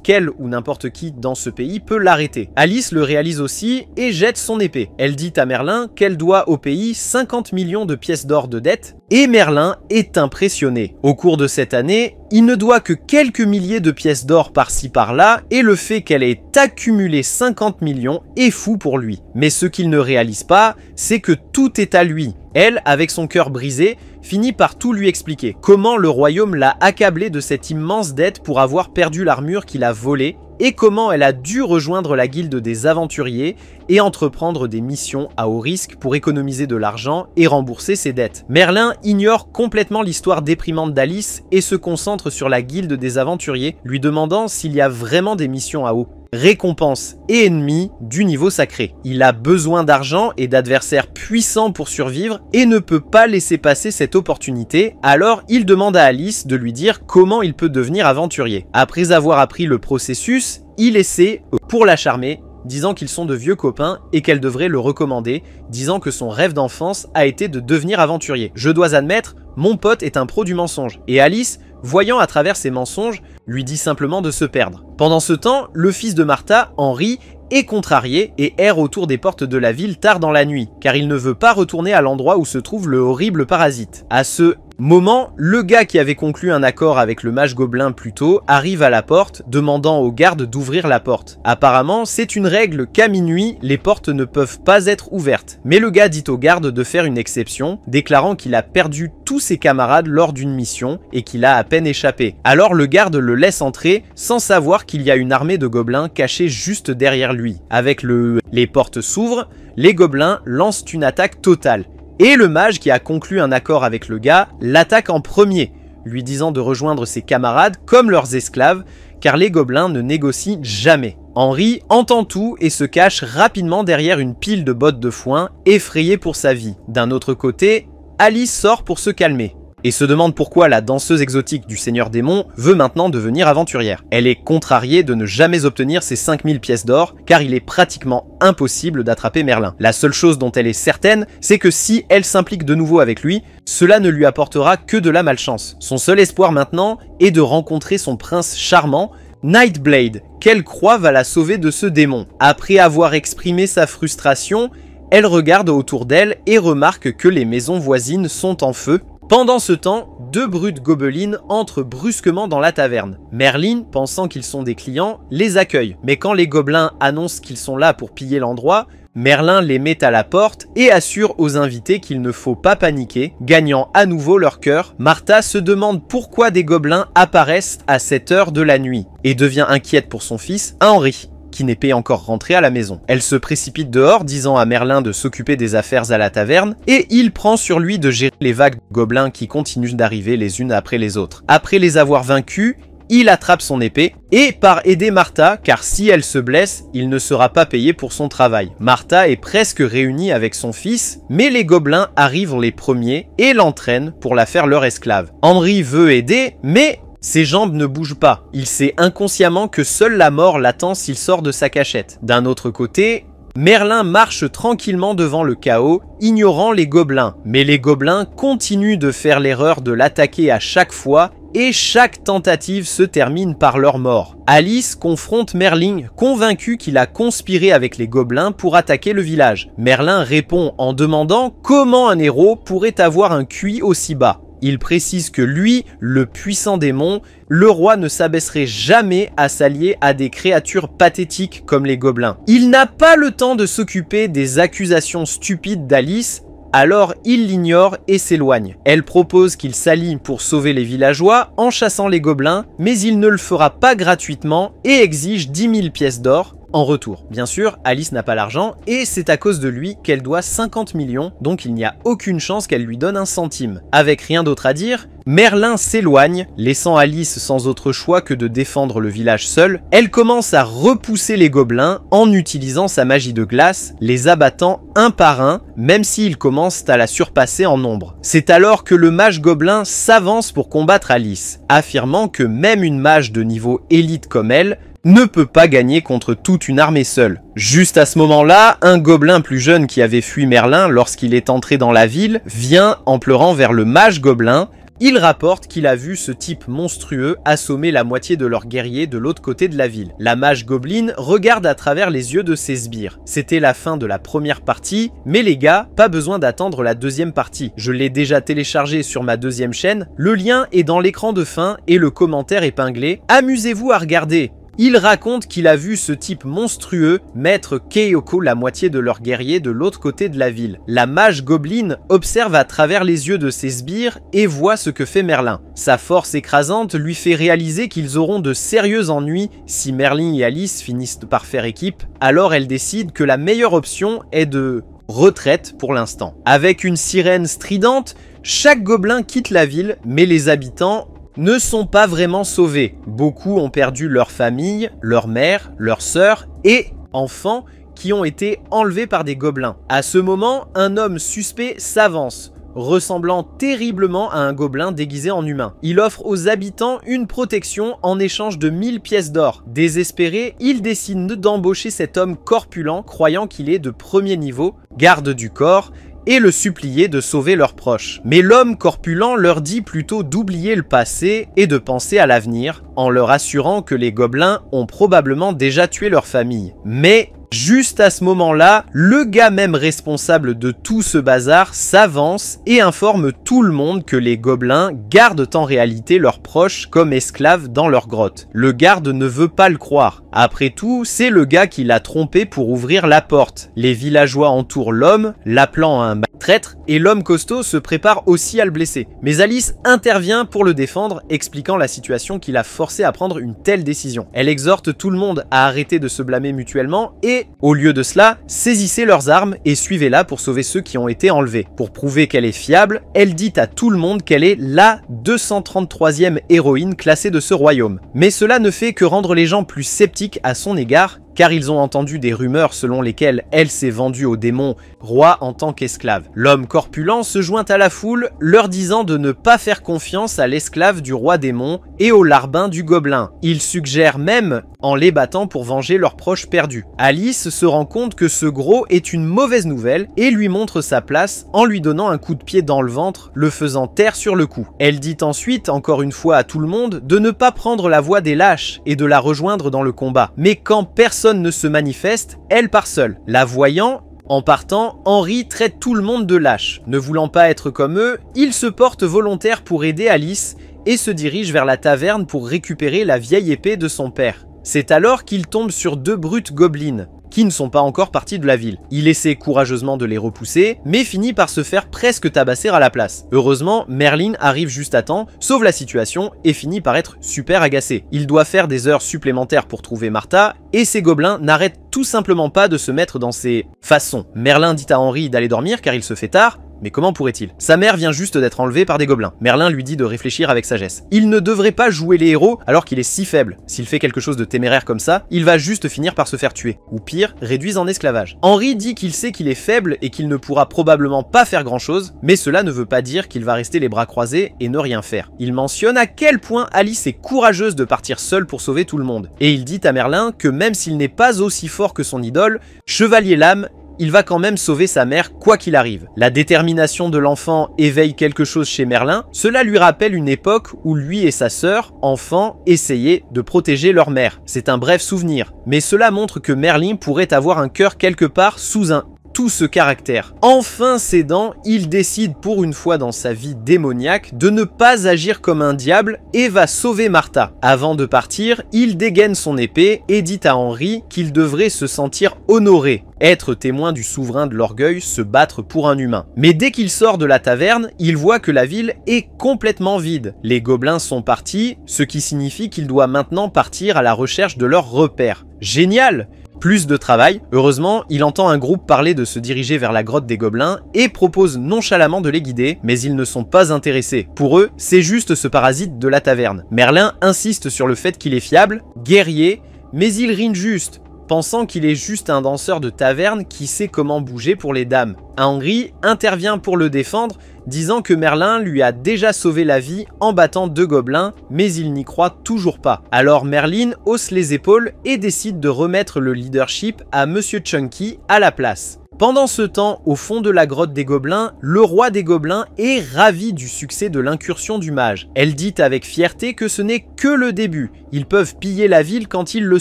qu'elle ou n'importe qui dans ce pays peut l'arrêter. Alice le réalise aussi et jette son épée. Elle dit à Merlin qu'elle doit au pays 50 millions de pièces d'or de dette et Merlin est impressionné. Au cours de cette année, il ne doit que quelques milliers de pièces d'or par-ci par-là et le fait qu'elle ait accumulé 50 millions est fou pour lui. Mais ce qu'il ne réalise pas, c'est que tout est à lui. Elle, avec son cœur brisé, finit par tout lui expliquer. Comment le royaume l'a accablée de cette immense dette pour avoir perdu l'armure qu'il a volée et comment elle a dû rejoindre la guilde des aventuriers et entreprendre des missions à haut risque pour économiser de l'argent et rembourser ses dettes. Merlin ignore complètement l'histoire déprimante d'Alice et se concentre sur la guilde des aventuriers, lui demandant s'il y a vraiment des missions à haut récompenses et ennemis du niveau sacré. Il a besoin d'argent et d'adversaires puissants pour survivre et ne peut pas laisser passer cette opportunité, alors il demande à Alice de lui dire comment il peut devenir aventurier. Après avoir appris le processus, il essaie, pour la charmer, disant qu'ils sont de vieux copains et qu'elle devrait le recommander, disant que son rêve d'enfance a été de devenir aventurier. Je dois admettre, mon pote est un pro du mensonge. Et Alice, voyant à travers ses mensonges, lui dit simplement de se perdre. Pendant ce temps, le fils de Martha, Henry, est contrarié et erre autour des portes de la ville tard dans la nuit, car il ne veut pas retourner à l'endroit où se trouve le horrible parasite. À ce moment, le gars qui avait conclu un accord avec le mage gobelin plus tôt arrive à la porte, demandant aux gardes d'ouvrir la porte. Apparemment, c'est une règle qu'à minuit, les portes ne peuvent pas être ouvertes. Mais le gars dit aux gardes de faire une exception, déclarant qu'il a perdu tous ses camarades lors d'une mission et qu'il a à peine échappé. Alors le garde le laisse entrer sans savoir qu'il y a une armée de gobelins cachée juste derrière lui. Avec les portes s'ouvrent, les gobelins lancent une attaque totale. Et le mage qui a conclu un accord avec le gars l'attaque en premier, lui disant de rejoindre ses camarades comme leurs esclaves, car les gobelins ne négocient jamais. Henry entend tout et se cache rapidement derrière une pile de bottes de foin, effrayé pour sa vie. D'un autre côté, Alice sort pour se calmer et se demande pourquoi la danseuse exotique du Seigneur Démon veut maintenant devenir aventurière. Elle est contrariée de ne jamais obtenir ses 5000 pièces d'or, car il est pratiquement impossible d'attraper Merlin. La seule chose dont elle est certaine, c'est que si elle s'implique de nouveau avec lui, cela ne lui apportera que de la malchance. Son seul espoir maintenant est de rencontrer son prince charmant, Nightblade, qu'elle croit va la sauver de ce démon. Après avoir exprimé sa frustration, elle regarde autour d'elle et remarque que les maisons voisines sont en feu. Pendant ce temps, deux brutes gobelines entrent brusquement dans la taverne. Merlin, pensant qu'ils sont des clients, les accueille. Mais quand les gobelins annoncent qu'ils sont là pour piller l'endroit, Merlin les met à la porte et assure aux invités qu'il ne faut pas paniquer, gagnant à nouveau leur cœur. Martha se demande pourquoi des gobelins apparaissent à cette heure de la nuit et devient inquiète pour son fils, Henri, qui n'est pas encore rentré à la maison. Elle se précipite dehors, disant à Merlin de s'occuper des affaires à la taverne, et il prend sur lui de gérer les vagues gobelins qui continuent d'arriver les unes après les autres. Après les avoir vaincus, il attrape son épée et part aider Martha, car si elle se blesse, il ne sera pas payé pour son travail. Martha est presque réunie avec son fils, mais les gobelins arrivent les premiers et l'entraînent pour la faire leur esclave. Henri veut aider, mais ses jambes ne bougent pas. Il sait inconsciemment que seule la mort l'attend s'il sort de sa cachette. D'un autre côté, Merlin marche tranquillement devant le chaos, ignorant les gobelins. Mais les gobelins continuent de faire l'erreur de l'attaquer à chaque fois, et chaque tentative se termine par leur mort. Alice confronte Merlin, convaincu qu'il a conspiré avec les gobelins pour attaquer le village. Merlin répond en demandant comment un héros pourrait avoir un QI aussi bas. Il précise que lui, le puissant démon, le roi ne s'abaisserait jamais à s'allier à des créatures pathétiques comme les gobelins. Il n'a pas le temps de s'occuper des accusations stupides d'Alice, alors il l'ignore et s'éloigne. Elle propose qu'il s'allie pour sauver les villageois en chassant les gobelins, mais il ne le fera pas gratuitement et exige 10 000 pièces d'or en retour. Bien sûr, Alice n'a pas l'argent et c'est à cause de lui qu'elle doit 50 millions, donc il n'y a aucune chance qu'elle lui donne un centime. Avec rien d'autre à dire, Merlin s'éloigne, laissant Alice sans autre choix que de défendre le village seule. Elle commence à repousser les gobelins en utilisant sa magie de glace, les abattant un par un, même s'ils commencent à la surpasser en nombre. C'est alors que le mage gobelin s'avance pour combattre Alice, affirmant que même une mage de niveau élite comme elle ne peut pas gagner contre toute une armée seule. Juste à ce moment-là, un gobelin plus jeune qui avait fui Merlin lorsqu'il est entré dans la ville vient en pleurant vers le mage gobelin. Il rapporte qu'il a vu ce type monstrueux assommer la moitié de leurs guerriers de l'autre côté de la ville. La mage gobeline regarde à travers les yeux de ses sbires. C'était la fin de la première partie, mais les gars, pas besoin d'attendre la deuxième partie. Je l'ai déjà téléchargé sur ma deuxième chaîne, le lien est dans l'écran de fin et le commentaire épinglé. Amusez-vous à regarder. Il raconte qu'il a vu ce type monstrueux mettre Keyoko la moitié de leurs guerriers de l'autre côté de la ville. La mage gobeline observe à travers les yeux de ses sbires et voit ce que fait Merlin. Sa force écrasante lui fait réaliser qu'ils auront de sérieux ennuis si Merlin et Alice finissent par faire équipe. Alors elle décide que la meilleure option est de retraite pour l'instant. Avec une sirène stridente, chaque gobelin quitte la ville, mais les habitants ne sont pas vraiment sauvés. Beaucoup ont perdu leur famille, leur mère, leur sœur et enfants qui ont été enlevés par des gobelins. À ce moment, un homme suspect s'avance, ressemblant terriblement à un gobelin déguisé en humain. Il offre aux habitants une protection en échange de 1000 pièces d'or. Désespéré, il décide d'embaucher cet homme corpulent, croyant qu'il est de premier niveau, garde du corps, et le supplier de sauver leurs proches. Mais l'homme corpulent leur dit plutôt d'oublier le passé et de penser à l'avenir, en leur assurant que les gobelins ont probablement déjà tué leur famille. Mais juste à ce moment-là, le gars même responsable de tout ce bazar s'avance et informe tout le monde que les gobelins gardent en réalité leurs proches comme esclaves dans leur grotte. Le garde ne veut pas le croire. Après tout, c'est le gars qui l'a trompé pour ouvrir la porte. Les villageois entourent l'homme, l'appelant un traître, et l'homme costaud se prépare aussi à le blesser. Mais Alice intervient pour le défendre, expliquant la situation qui l'a forcé à prendre une telle décision. Elle exhorte tout le monde à arrêter de se blâmer mutuellement et, au lieu de cela, saisissez leurs armes et suivez-la pour sauver ceux qui ont été enlevés. Pour prouver qu'elle est fiable, elle dit à tout le monde qu'elle est la 233e héroïne classée de ce royaume. Mais cela ne fait que rendre les gens plus sceptiques à son égard, car ils ont entendu des rumeurs selon lesquelles elle s'est vendue au démon roi en tant qu'esclave. L'homme corpulent se joint à la foule, leur disant de ne pas faire confiance à l'esclave du roi démon et au larbin du gobelin. Il suggère même en les battant pour venger leurs proches perdus. Alice se rend compte que ce gros est une mauvaise nouvelle et lui montre sa place en lui donnant un coup de pied dans le ventre, le faisant taire sur le coup. Elle dit ensuite, encore une fois à tout le monde, de ne pas prendre la voie des lâches et de la rejoindre dans le combat. Mais quand personne ne se manifeste, elle part seule. La voyant, en partant, Henri traite tout le monde de lâche. Ne voulant pas être comme eux, il se porte volontaire pour aider Alice et se dirige vers la taverne pour récupérer la vieille épée de son père. C'est alors qu'il tombe sur deux brutes gobelines, qui ne sont pas encore partis de la ville. Il essaie courageusement de les repousser, mais finit par se faire presque tabasser à la place. Heureusement, Merlin arrive juste à temps, sauve la situation et finit par être super agacé. Il doit faire des heures supplémentaires pour trouver Martha, et ses gobelins n'arrêtent tout simplement pas de se mettre dans ses façons. Merlin dit à Henry d'aller dormir car il se fait tard, mais comment pourrait-il? Sa mère vient juste d'être enlevée par des gobelins. Merlin lui dit de réfléchir avec sagesse. Il ne devrait pas jouer les héros alors qu'il est si faible. S'il fait quelque chose de téméraire comme ça, il va juste finir par se faire tuer. Ou pire, réduit en esclavage. Henry dit qu'il sait qu'il est faible et qu'il ne pourra probablement pas faire grand chose, mais cela ne veut pas dire qu'il va rester les bras croisés et ne rien faire. Il mentionne à quel point Alice est courageuse de partir seule pour sauver tout le monde. Et il dit à Merlin que même s'il n'est pas aussi fort que son idole, Chevalier Lame, il va quand même sauver sa mère quoi qu'il arrive. La détermination de l'enfant éveille quelque chose chez Merlin, cela lui rappelle une époque où lui et sa sœur, enfants, essayaient de protéger leur mère. C'est un bref souvenir, mais cela montre que Merlin pourrait avoir un cœur quelque part sous tout ce caractère. Enfin cédant, il décide pour une fois dans sa vie démoniaque de ne pas agir comme un diable et va sauver Martha. Avant de partir, il dégaine son épée et dit à Henry qu'il devrait se sentir honoré, être témoin du souverain de l'orgueil, se battre pour un humain. Mais dès qu'il sort de la taverne, il voit que la ville est complètement vide. Les gobelins sont partis, ce qui signifie qu'il doit maintenant partir à la recherche de leur repère. Génial! Plus de travail. Heureusement, il entend un groupe parler de se diriger vers la grotte des gobelins et propose nonchalamment de les guider, mais ils ne sont pas intéressés. Pour eux, c'est juste ce parasite de la taverne. Merlin insiste sur le fait qu'il est fiable, guerrier, mais il rine juste, pensant qu'il est juste un danseur de taverne qui sait comment bouger pour les dames. Henry intervient pour le défendre, disant que Merlin lui a déjà sauvé la vie en battant 2 gobelins, mais il n'y croit toujours pas. Alors Merlin hausse les épaules et décide de remettre le leadership à Monsieur Chunky à la place. Pendant ce temps, au fond de la grotte des gobelins, le roi des gobelins est ravi du succès de l'incursion du mage. Elle dit avec fierté que ce n'est que le début, ils peuvent piller la ville quand ils le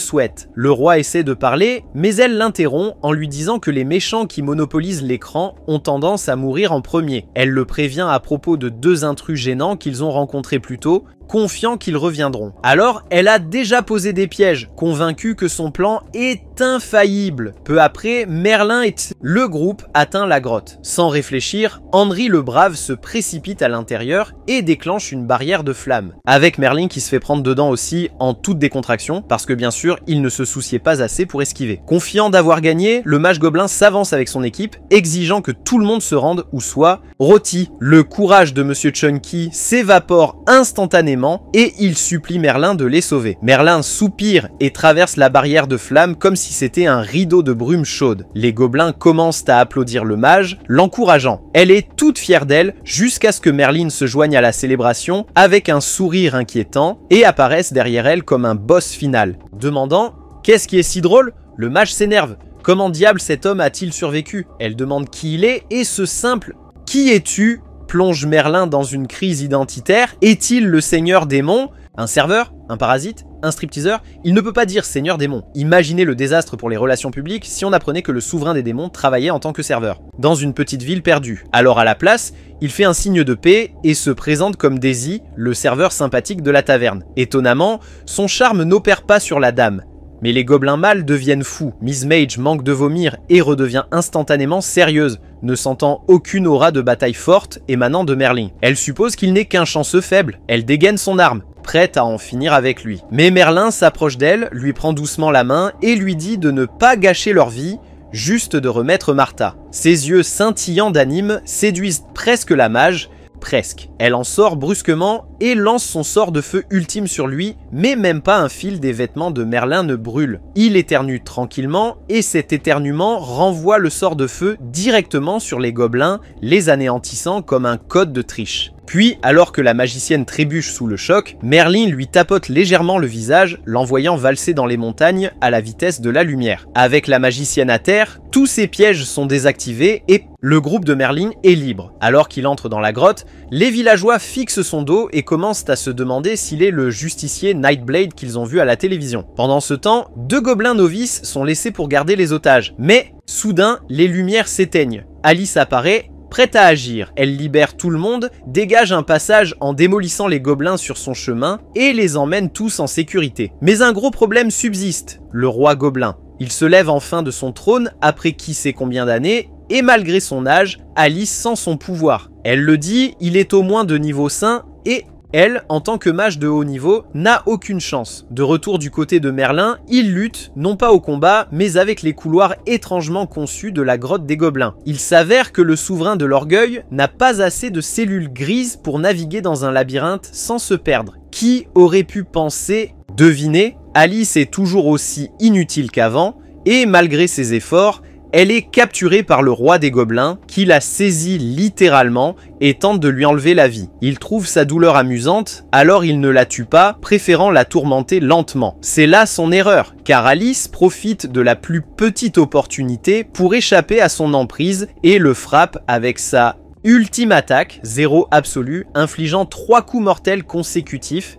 souhaitent. Le roi essaie de parler, mais elle l'interrompt en lui disant que les méchants qui monopolisent l'écran ont tendance à mourir en premier. Elle le prévient à propos de 2 intrus gênants qu'ils ont rencontrés plus tôt, confiant qu'ils reviendront. Alors, elle a déjà posé des pièges, convaincue que son plan est infaillible. Peu après, Merlin et le groupe atteint la grotte. Sans réfléchir, Henry le Brave se précipite à l'intérieur et déclenche une barrière de flammes. Avec Merlin qui se fait prendre dedans aussi en toute décontraction, parce que bien sûr, il ne se souciait pas assez pour esquiver. Confiant d'avoir gagné, le mage gobelin s'avance avec son équipe, exigeant que tout le monde se rende où soit rôti. Le courage de Monsieur Chunky s'évapore instantanément et il supplie Merlin de les sauver. Merlin soupire et traverse la barrière de flammes comme si c'était un rideau de brume chaude. Les gobelins commencent à applaudir le mage, l'encourageant. Elle est toute fière d'elle jusqu'à ce que Merlin se joigne à la célébration avec un sourire inquiétant et apparaisse derrière elle comme un boss final. Demandant « Qu'est-ce qui est si drôle ?» Le mage s'énerve. Comment diable cet homme a-t-il survécu? Elle demande qui il est et ce simple « Qui es-tu » plonge Merlin dans une crise identitaire. Est-il le seigneur démon? Un serveur? Un parasite? Un stripteaseur? Il ne peut pas dire seigneur démon. Imaginez le désastre pour les relations publiques si on apprenait que le souverain des démons travaillait en tant que serveur, dans une petite ville perdue. Alors à la place, il fait un signe de paix et se présente comme Daisy, le serveur sympathique de la taverne. Étonnamment, son charme n'opère pas sur la dame. Mais les gobelins mâles deviennent fous. Miss Mage manque de vomir et redevient instantanément sérieuse, ne sentant aucune aura de bataille forte émanant de Merlin. Elle suppose qu'il n'est qu'un chanceux faible. Elle dégaine son arme, prête à en finir avec lui. Mais Merlin s'approche d'elle, lui prend doucement la main et lui dit de ne pas gâcher leur vie, juste de remettre Martha. Ses yeux scintillants d'anime séduisent presque la mage, presque. Elle en sort brusquement et lance son sort de feu ultime sur lui, mais même pas un fil des vêtements de Merlin ne brûle. Il éternue tranquillement et cet éternuement renvoie le sort de feu directement sur les gobelins, les anéantissant comme un code de triche. Puis, alors que la magicienne trébuche sous le choc, Merlin lui tapote légèrement le visage, l'envoyant valser dans les montagnes à la vitesse de la lumière. Avec la magicienne à terre, tous ses pièges sont désactivés et le groupe de Merlin est libre. Alors qu'il entre dans la grotte, les villageois fixent son dos et commencent à se demander s'il est le justicier Nightblade qu'ils ont vu à la télévision. Pendant ce temps, 2 gobelins novices sont laissés pour garder les otages. Mais, soudain, les lumières s'éteignent. Alice apparaît, prête à agir. Elle libère tout le monde, dégage un passage en démolissant les gobelins sur son chemin et les emmène tous en sécurité. Mais un gros problème subsiste, le roi gobelin. Il se lève enfin de son trône après qui sait combien d'années, et malgré son âge, Alice sent son pouvoir. Elle le dit, il est au moins de niveau saint, et elle, en tant que mage de haut niveau, n'a aucune chance. De retour du côté de Merlin, il lutte, non pas au combat, mais avec les couloirs étrangement conçus de la grotte des gobelins. Il s'avère que le souverain de l'orgueil n'a pas assez de cellules grises pour naviguer dans un labyrinthe sans se perdre. Qui aurait pu penser, deviner, Alice est toujours aussi inutile qu'avant, et malgré ses efforts, elle est capturée par le roi des gobelins, qui la saisit littéralement et tente de lui enlever la vie. Il trouve sa douleur amusante, alors il ne la tue pas, préférant la tourmenter lentement. C'est là son erreur, car Alice profite de la plus petite opportunité pour échapper à son emprise et le frappe avec sa ultime attaque, 0 absolu, infligeant 3 coups mortels consécutifs,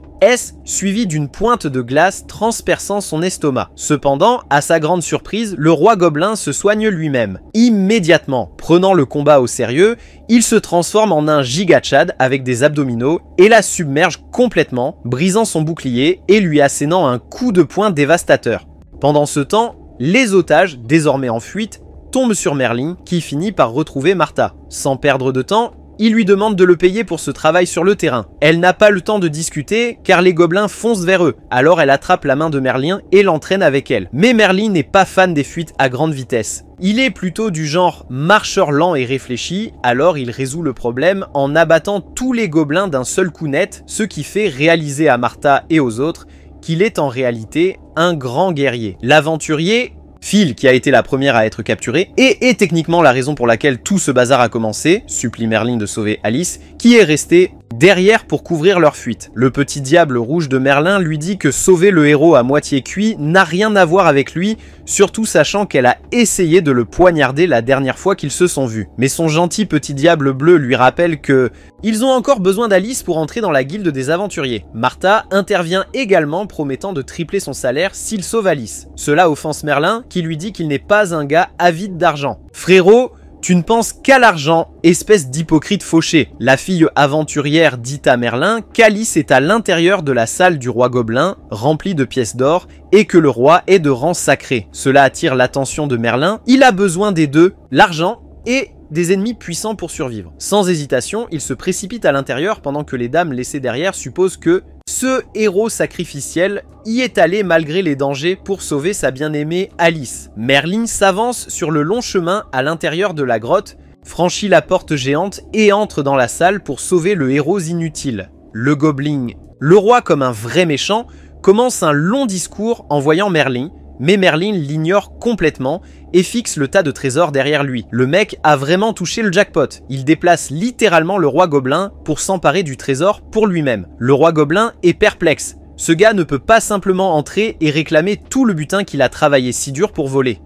suivi d'une pointe de glace transperçant son estomac. Cependant, à sa grande surprise, le roi gobelin se soigne lui-même. Immédiatement, prenant le combat au sérieux, il se transforme en un gigachad avec des abdominaux et la submerge complètement, brisant son bouclier et lui assénant un coup de poing dévastateur. Pendant ce temps, les otages, désormais en fuite, tombent sur Merlin qui finit par retrouver Martha. Sans perdre de temps, il lui demande de le payer pour ce travail sur le terrain. Elle n'a pas le temps de discuter car les gobelins foncent vers eux. Alors elle attrape la main de Merlin et l'entraîne avec elle. Mais Merlin n'est pas fan des fuites à grande vitesse. Il est plutôt du genre marcheur lent et réfléchi, alors il résout le problème en abattant tous les gobelins d'un seul coup net, ce qui fait réaliser à Martha et aux autres qu'il est en réalité un grand guerrier. L'aventurier, Phil, qui a été la première à être capturée, et est techniquement la raison pour laquelle tout ce bazar a commencé, supplie Merlin de sauver Alice, qui est restée derrière pour couvrir leur fuite. Le petit diable rouge de Merlin lui dit que sauver le héros à moitié cuit n'a rien à voir avec lui, surtout sachant qu'elle a essayé de le poignarder la dernière fois qu'ils se sont vus. Mais son gentil petit diable bleu lui rappelle que ils ont encore besoin d'Alice pour entrer dans la guilde des aventuriers. Martha intervient également promettant de tripler son salaire s'il sauve Alice. Cela offense Merlin qui lui dit qu'il n'est pas un gars avide d'argent. Frérot, tu ne penses qu'à l'argent, espèce d'hypocrite fauché. La fille aventurière dit à Merlin qu'Alice est à l'intérieur de la salle du roi gobelin, remplie de pièces d'or, et que le roi est de rang sacré. Cela attire l'attention de Merlin. Il a besoin des deux, l'argent et des ennemis puissants pour survivre. Sans hésitation, il se précipite à l'intérieur pendant que les dames laissées derrière supposent que ce héros sacrificiel y est allé malgré les dangers pour sauver sa bien-aimée Alice. Merlin s'avance sur le long chemin à l'intérieur de la grotte, franchit la porte géante et entre dans la salle pour sauver le héros inutile. Le gobelin, le roi comme un vrai méchant, commence un long discours en voyant Merlin, mais Merlin l'ignore complètement et fixe le tas de trésors derrière lui. Le mec a vraiment touché le jackpot. Il déplace littéralement le roi gobelin pour s'emparer du trésor pour lui-même. Le roi gobelin est perplexe. Ce gars ne peut pas simplement entrer et réclamer tout le butin qu'il a travaillé si dur pour voler.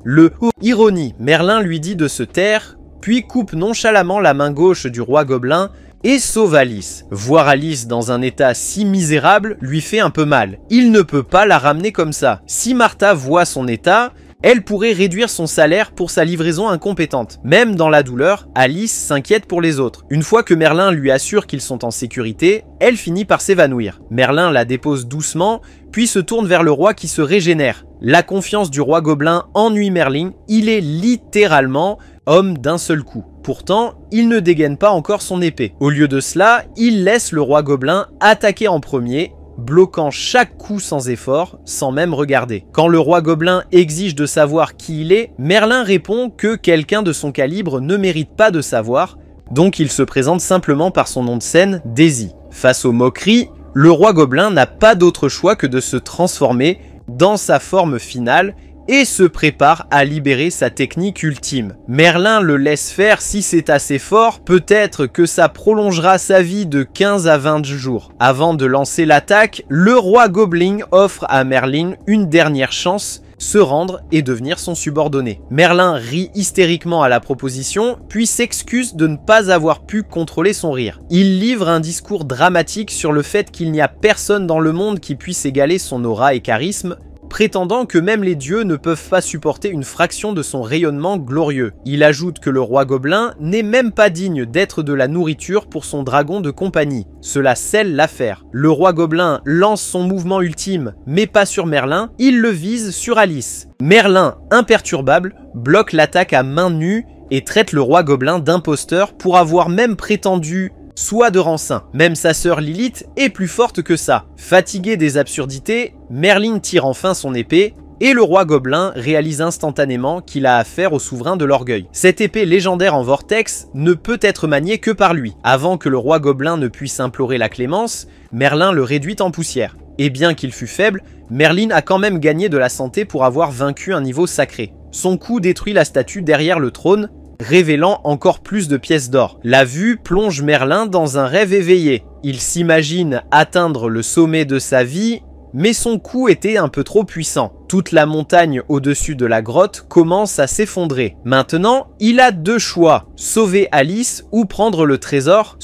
Ironie, Merlin lui dit de se taire, puis coupe nonchalamment la main gauche du roi gobelin et sauve Alice. Voir Alice dans un état si misérable lui fait un peu mal. Il ne peut pas la ramener comme ça. Si Martha voit son état, elle pourrait réduire son salaire pour sa livraison incompétente. Même dans la douleur, Alice s'inquiète pour les autres. Une fois que Merlin lui assure qu'ils sont en sécurité, elle finit par s'évanouir. Merlin la dépose doucement, puis se tourne vers le roi qui se régénère. La confiance du roi gobelin ennuie Merlin, il est littéralement homme d'un seul coup. Pourtant, il ne dégaine pas encore son épée. Au lieu de cela, il laisse le roi gobelin attaquer en premier, bloquant chaque coup sans effort, sans même regarder. Quand le roi gobelin exige de savoir qui il est, Merlin répond que quelqu'un de son calibre ne mérite pas de savoir, donc il se présente simplement par son nom de scène, Daisy. Face aux moqueries, le roi gobelin n'a pas d'autre choix que de se transformer dans sa forme finale et se prépare à libérer sa technique ultime. Merlin le laisse faire si c'est assez fort, peut-être que ça prolongera sa vie de 15 à 20 jours. Avant de lancer l'attaque, le roi gobelin offre à Merlin une dernière chance, se rendre et devenir son subordonné. Merlin rit hystériquement à la proposition, puis s'excuse de ne pas avoir pu contrôler son rire. Il livre un discours dramatique sur le fait qu'il n'y a personne dans le monde qui puisse égaler son aura et charisme, prétendant que même les dieux ne peuvent pas supporter une fraction de son rayonnement glorieux. Il ajoute que le roi gobelin n'est même pas digne d'être de la nourriture pour son dragon de compagnie. Cela scelle l'affaire. Le roi gobelin lance son mouvement ultime, mais pas sur Merlin, il le vise sur Alice. Merlin, imperturbable, bloque l'attaque à main nue et traite le roi gobelin d'imposteur pour avoir même prétendu soit de Rancin. Même sa sœur Lilith est plus forte que ça. Fatigué des absurdités, Merlin tire enfin son épée et le roi gobelin réalise instantanément qu'il a affaire au souverain de l'orgueil. Cette épée légendaire en vortex ne peut être maniée que par lui. Avant que le roi gobelin ne puisse implorer la clémence, Merlin le réduit en poussière. Et bien qu'il fût faible, Merlin a quand même gagné de la santé pour avoir vaincu un niveau sacré. Son coup détruit la statue derrière le trône, révélant encore plus de pièces d'or. La vue plonge Merlin dans un rêve éveillé. Il s'imagine atteindre le sommet de sa vie, mais son coup était un peu trop puissant. Toute la montagne au-dessus de la grotte commence à s'effondrer. Maintenant, il a deux choix, sauver Alice ou prendre le trésor.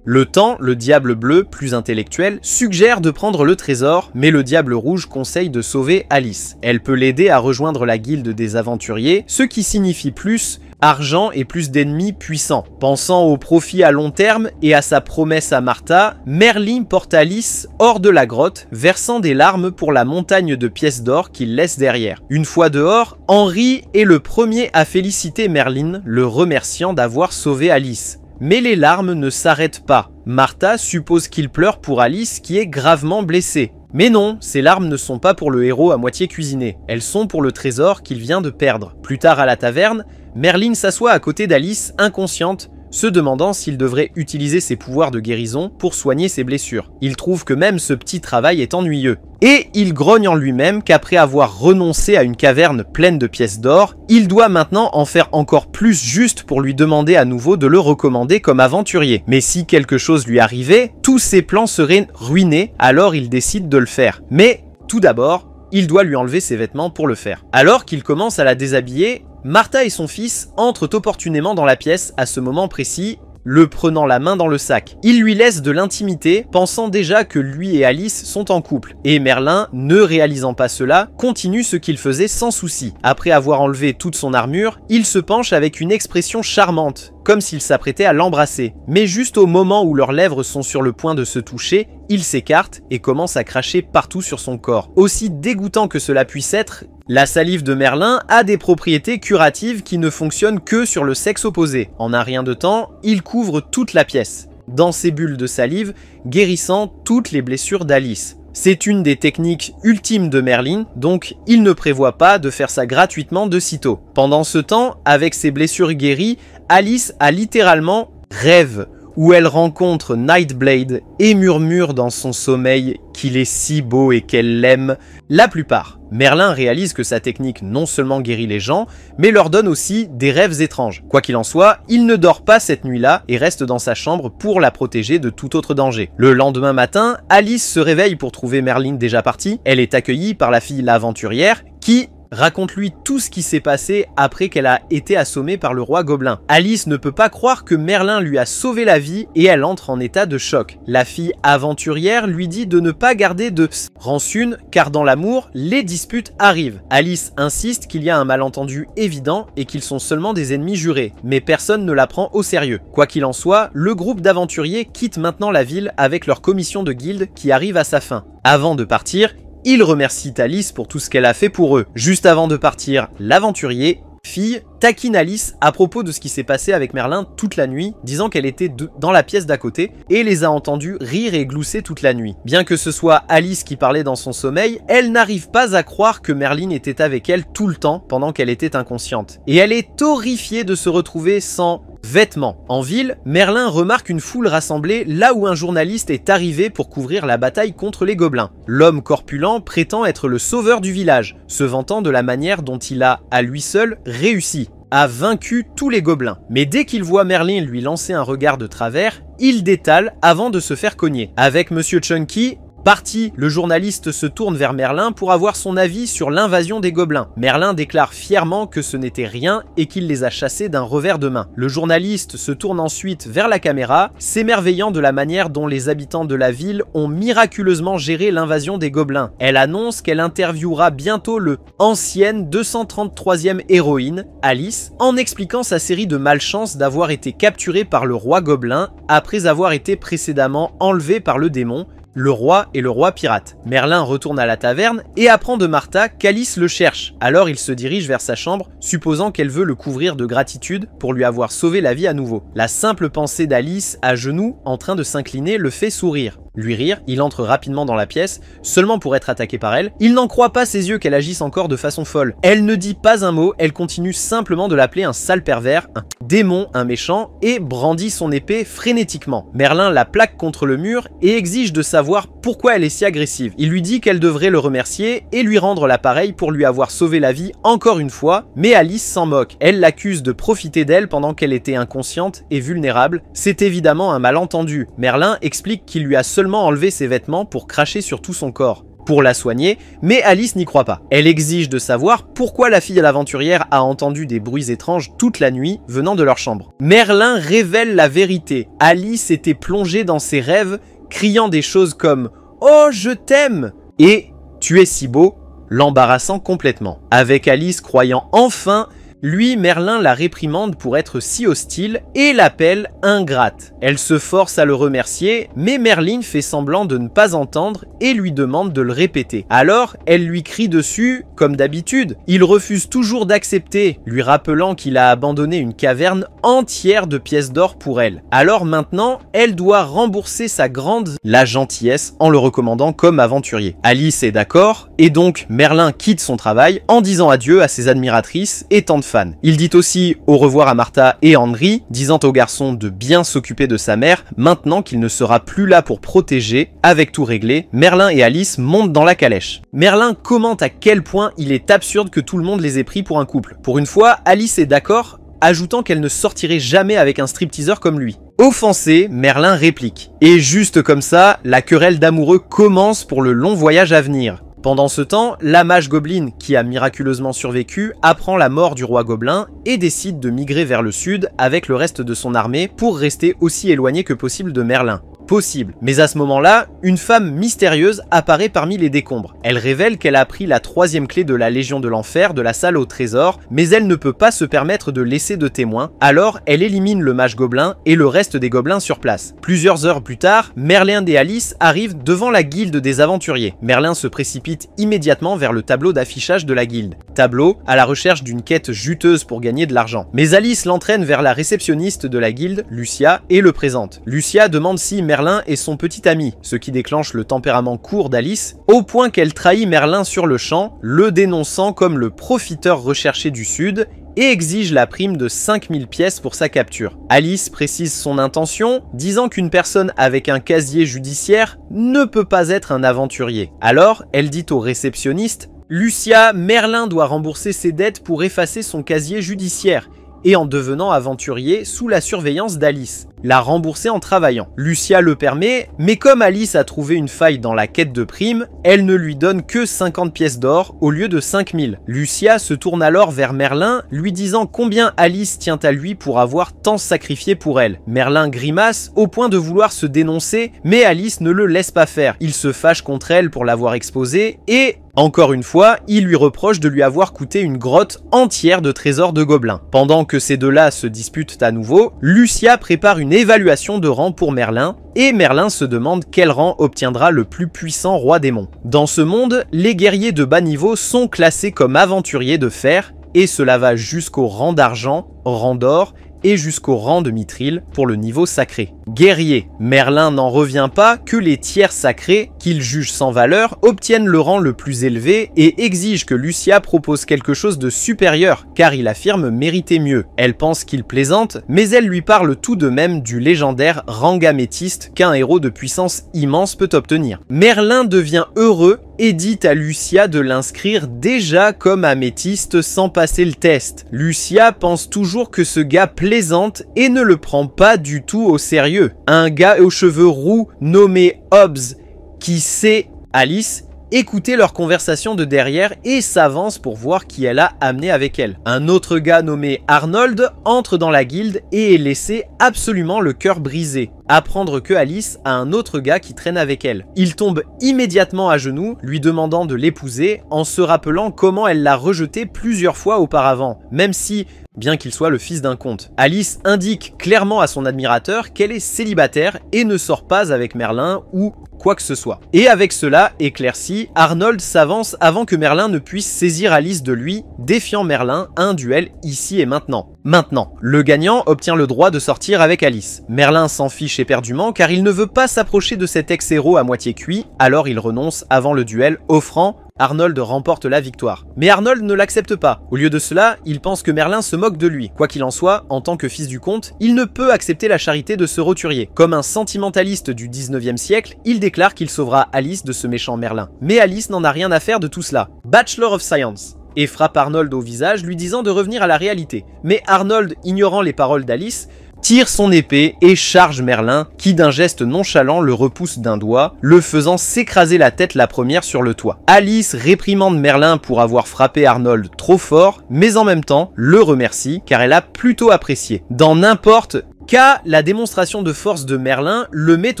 Le temps, le diable bleu, plus intellectuel, suggère de prendre le trésor, mais le diable rouge conseille de sauver Alice. Elle peut l'aider à rejoindre la guilde des aventuriers, ce qui signifie plus argent et plus d'ennemis puissants. Pensant au profit à long terme et à sa promesse à Martha, Merlin porte Alice hors de la grotte, versant des larmes pour la montagne de pièces d'or qu'il laisse derrière. Une fois dehors, Henri est le premier à féliciter Merlin, le remerciant d'avoir sauvé Alice. Mais les larmes ne s'arrêtent pas. Martha suppose qu'il pleure pour Alice qui est gravement blessée. Mais non, ces larmes ne sont pas pour le héros à moitié cuisiné. Elles sont pour le trésor qu'il vient de perdre. Plus tard à la taverne, Merlin s'assoit à côté d'Alice, inconsciente, se demandant s'il devrait utiliser ses pouvoirs de guérison pour soigner ses blessures. Il trouve que même ce petit travail est ennuyeux. Et il grogne en lui-même qu'après avoir renoncé à une caverne pleine de pièces d'or, il doit maintenant en faire encore plus juste pour lui demander à nouveau de le recommander comme aventurier. Mais si quelque chose lui arrivait, tous ses plans seraient ruinés, alors il décide de le faire. Mais tout d'abord, il doit lui enlever ses vêtements pour le faire. Alors qu'il commence à la déshabiller, Martha et son fils entrent opportunément dans la pièce à ce moment précis, le prenant la main dans le sac. Il lui laisse de l'intimité, pensant déjà que lui et Alice sont en couple. Et Merlin, ne réalisant pas cela, continue ce qu'il faisait sans souci. Après avoir enlevé toute son armure, il se penche avec une expression charmante, comme s'il s'apprêtait à l'embrasser. Mais juste au moment où leurs lèvres sont sur le point de se toucher, il s'écarte et commence à cracher partout sur son corps. Aussi dégoûtant que cela puisse être, la salive de Merlin a des propriétés curatives qui ne fonctionnent que sur le sexe opposé. En un rien de temps, il couvre toute la pièce, dans ses bulles de salive, guérissant toutes les blessures d'Alice. C'est une des techniques ultimes de Merlin, donc il ne prévoit pas de faire ça gratuitement de sitôt. Pendant ce temps, avec ses blessures guéries, Alice a littéralement rêve, où elle rencontre Nightblade et murmure dans son sommeil qu'il est si beau et qu'elle l'aime. La plupart. Merlin réalise que sa technique non seulement guérit les gens, mais leur donne aussi des rêves étranges. Quoi qu'il en soit, il ne dort pas cette nuit-là et reste dans sa chambre pour la protéger de tout autre danger. Le lendemain matin, Alice se réveille pour trouver Merlin déjà partie. Elle est accueillie par la fille l'aventurière qui raconte-lui tout ce qui s'est passé après qu'elle a été assommée par le roi gobelin. Alice ne peut pas croire que Merlin lui a sauvé la vie et elle entre en état de choc. La fille aventurière lui dit de ne pas garder de rancune car dans l'amour, les disputes arrivent. Alice insiste qu'il y a un malentendu évident et qu'ils sont seulement des ennemis jurés, mais personne ne la prend au sérieux. Quoi qu'il en soit, le groupe d'aventuriers quitte maintenant la ville avec leur commission de guilde qui arrive à sa fin. Avant de partir, ils remercient Alice pour tout ce qu'elle a fait pour eux. Juste avant de partir, l'aventurier, fille, taquine Alice à propos de ce qui s'est passé avec Merlin toute la nuit, disant qu'elle était dans la pièce d'à côté et les a entendus rire et glousser toute la nuit. Bien que ce soit Alice qui parlait dans son sommeil, elle n'arrive pas à croire que Merlin était avec elle tout le temps pendant qu'elle était inconsciente. Et elle est horrifiée de se retrouver sans vêtements. En ville, Merlin remarque une foule rassemblée là où un journaliste est arrivé pour couvrir la bataille contre les gobelins. L'homme corpulent prétend être le sauveur du village, se vantant de la manière dont il a, à lui seul, réussi, a vaincu tous les gobelins. Mais dès qu'il voit Merlin lui lancer un regard de travers, il détale avant de se faire cogner. Avec Monsieur Chunky, Parti, le journaliste se tourne vers Merlin pour avoir son avis sur l'invasion des gobelins. Merlin déclare fièrement que ce n'était rien et qu'il les a chassés d'un revers de main. Le journaliste se tourne ensuite vers la caméra, s'émerveillant de la manière dont les habitants de la ville ont miraculeusement géré l'invasion des gobelins. Elle annonce qu'elle interviewera bientôt le ancienne 233e héroïne, Alice, en expliquant sa série de malchances d'avoir été capturée par le roi gobelin après avoir été précédemment enlevée par le démon, le roi et le roi pirate. Merlin retourne à la taverne et apprend de Martha qu'Alice le cherche. Alors il se dirige vers sa chambre, supposant qu'elle veut le couvrir de gratitude pour lui avoir sauvé la vie à nouveau. La simple pensée d'Alice à genoux, en train de s'incliner, le fait sourire. Lui rire, il entre rapidement dans la pièce, seulement pour être attaqué par elle. Il n'en croit pas ses yeux qu'elle agisse encore de façon folle. Elle ne dit pas un mot, elle continue simplement de l'appeler un sale pervers, un démon, un méchant, et brandit son épée frénétiquement. Merlin la plaque contre le mur et exige de savoir pourquoi elle est si agressive. Il lui dit qu'elle devrait le remercier et lui rendre l'appareil pour lui avoir sauvé la vie encore une fois, mais Alice s'en moque. Elle l'accuse de profiter d'elle pendant qu'elle était inconsciente et vulnérable. C'est évidemment un malentendu. Merlin explique qu'il lui a seulement enlevé ses vêtements pour cracher sur tout son corps, pour la soigner, mais Alice n'y croit pas. Elle exige de savoir pourquoi la fille à l'aventurière a entendu des bruits étranges toute la nuit venant de leur chambre. Merlin révèle la vérité. Alice était plongée dans ses rêves, criant des choses comme « Oh, je t'aime !» et « Tu es si beau !» l'embarrassant complètement. Avec Alice croyant enfin, lui, Merlin la réprimande pour être si hostile et l'appelle ingrate. Elle se force à le remercier, mais Merlin fait semblant de ne pas entendre et lui demande de le répéter. Alors, elle lui crie dessus, comme d'habitude. Il refuse toujours d'accepter, lui rappelant qu'il a abandonné une caverne entière de pièces d'or pour elle. Alors maintenant, elle doit rembourser sa grande la gentillesse en le recommandant comme aventurier. Alice est d'accord, et donc Merlin quitte son travail en disant adieu à ses admiratrices et tant de fans. Il dit aussi au revoir à Martha et Henry, disant au garçon de bien s'occuper de sa mère, maintenant qu'il ne sera plus là pour protéger. Avec tout réglé, Merlin et Alice montent dans la calèche. Merlin commente à quel point il est absurde que tout le monde les ait pris pour un couple. Pour une fois, Alice est d'accord, ajoutant qu'elle ne sortirait jamais avec un stripteaseur comme lui. Offensé, Merlin réplique. Et juste comme ça, la querelle d'amoureux commence pour le long voyage à venir. Pendant ce temps, la mage gobeline, qui a miraculeusement survécu, apprend la mort du roi gobelin et décide de migrer vers le sud avec le reste de son armée pour rester aussi éloigné que possible de Merlin. Possible. Mais à ce moment-là, une femme mystérieuse apparaît parmi les décombres. Elle révèle qu'elle a pris la 3e clé de la Légion de l'Enfer de la salle au trésor, mais elle ne peut pas se permettre de laisser de témoins, alors elle élimine le mage gobelin et le reste des gobelins sur place. Plusieurs heures plus tard, Merlin et Alice arrivent devant la guilde des aventuriers. Merlin se précipite immédiatement vers le tableau d'affichage de la guilde. Tableau à la recherche d'une quête juteuse pour gagner de l'argent. Mais Alice l'entraîne vers la réceptionniste de la guilde, Lucia, et le présente. Lucia demande si Merlin est son petit ami, ce qui déclenche le tempérament court d'Alice, au point qu'elle trahit Merlin sur le champ, le dénonçant comme le profiteur recherché du Sud, et exige la prime de 5000 pièces pour sa capture. Alice précise son intention, disant qu'une personne avec un casier judiciaire ne peut pas être un aventurier. Alors, elle dit au réceptionniste « Lucia, Merlin doit rembourser ses dettes pour effacer son casier judiciaire, et en devenant aventurier sous la surveillance d'Alice. La rembourser en travaillant. Lucia le permet, mais comme Alice a trouvé une faille dans la quête de prime, elle ne lui donne que 50 pièces d'or au lieu de 5000. Lucia se tourne alors vers Merlin, lui disant combien Alice tient à lui pour avoir tant sacrifié pour elle. Merlin grimace au point de vouloir se dénoncer, mais Alice ne le laisse pas faire. Il se fâche contre elle pour l'avoir exposée et... encore une fois, il lui reproche de lui avoir coûté une grotte entière de trésors de gobelins. Pendant que ces deux-là se disputent à nouveau, Lucia prépare une évaluation de rang pour Merlin, et Merlin se demande quel rang obtiendra le plus puissant roi démon. Dans ce monde, les guerriers de bas niveau sont classés comme aventuriers de fer, et cela va jusqu'au rang d'argent, rang d'or, et jusqu'au rang de mithril pour le niveau sacré. Guerrier, Merlin n'en revient pas que les tiers sacrés, qu'il juge sans valeur, obtiennent le rang le plus élevé et exige que Lucia propose quelque chose de supérieur, car il affirme mériter mieux. Elle pense qu'il plaisante, mais elle lui parle tout de même du légendaire rang améthyste qu'un héros de puissance immense peut obtenir. Merlin devient heureux et dit à Lucia de l'inscrire déjà comme améthyste sans passer le test. Lucia pense toujours que ce gars plaisante et ne le prend pas du tout au sérieux. Un gars aux cheveux roux nommé Hobbs qui sait Alice, écouter leur conversation de derrière et s'avance pour voir qui elle a amené avec elle. Un autre gars nommé Arnold entre dans la guilde et est laissé absolument le cœur brisé. Apprendre que Alice a un autre gars qui traîne avec elle. Il tombe immédiatement à genoux, lui demandant de l'épouser en se rappelant comment elle l'a rejeté plusieurs fois auparavant, même si, bien qu'il soit le fils d'un comte. Alice indique clairement à son admirateur qu'elle est célibataire et ne sort pas avec Merlin ou quoi que ce soit. Et avec cela éclairci, Arnold s'avance avant que Merlin ne puisse saisir Alice de lui, défiant Merlin à un duel ici et maintenant. Maintenant, le gagnant obtient le droit de sortir avec Alice. Merlin s'en fiche éperdument car il ne veut pas s'approcher de cet ex-héros à moitié cuit, alors il renonce avant le duel, offrant Arnold remporte la victoire. Mais Arnold ne l'accepte pas. Au lieu de cela, il pense que Merlin se moque de lui. Quoi qu'il en soit, en tant que fils du comte, il ne peut accepter la charité de ce roturier. Comme un sentimentaliste du 19e siècle, il déclare qu'il sauvera Alice de ce méchant Merlin. Mais Alice n'en a rien à faire de tout cela. Bachelor of Science. Et frappe Arnold au visage, lui disant de revenir à la réalité. Mais Arnold, ignorant les paroles d'Alice, tire son épée et charge Merlin, qui d'un geste nonchalant le repousse d'un doigt, le faisant s'écraser la tête la première sur le toit. Alice réprimande Merlin pour avoir frappé Arnold trop fort, mais en même temps le remercie car elle a plutôt apprécié. Dans n'importe cas, la démonstration de force de Merlin le met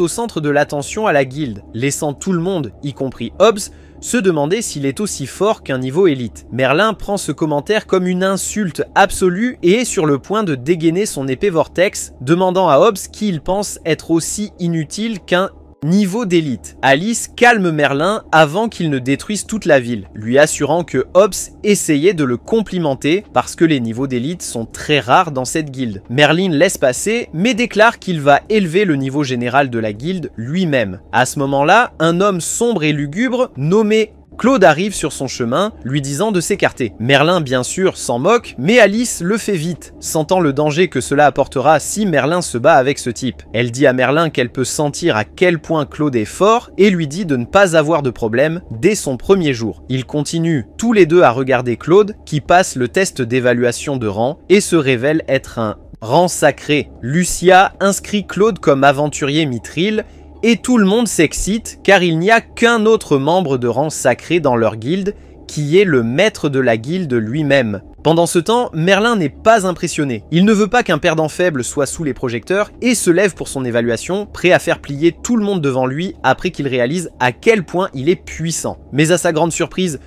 au centre de l'attention à la guilde, laissant tout le monde, y compris Hobbs, se demander s'il est aussi fort qu'un niveau élite. Merlin prend ce commentaire comme une insulte absolue et est sur le point de dégainer son épée Vortex, demandant à Hobbs qui il pense être aussi inutile qu'un niveau d'élite. Alice calme Merlin avant qu'il ne détruise toute la ville, lui assurant que Hobbs essayait de le complimenter parce que les niveaux d'élite sont très rares dans cette guilde. Merlin laisse passer, mais déclare qu'il va élever le niveau général de la guilde lui-même. À ce moment-là, un homme sombre et lugubre nommé Claude arrive sur son chemin, lui disant de s'écarter. Merlin, bien sûr, s'en moque, mais Alice le fait vite, sentant le danger que cela apportera si Merlin se bat avec ce type. Elle dit à Merlin qu'elle peut sentir à quel point Claude est fort et lui dit de ne pas avoir de problème dès son premier jour. Ils continuent tous les deux à regarder Claude, qui passe le test d'évaluation de rang et se révèle être un rang sacré. Lucia inscrit Claude comme aventurier mithril et tout le monde s'excite car il n'y a qu'un autre membre de rang sacré dans leur guilde qui est le maître de la guilde lui-même. Pendant ce temps, Merlin n'est pas impressionné. Il ne veut pas qu'un perdant faible soit sous les projecteurs et se lève pour son évaluation, prêt à faire plier tout le monde devant lui après qu'il réalise à quel point il est puissant. Mais à sa grande surprise,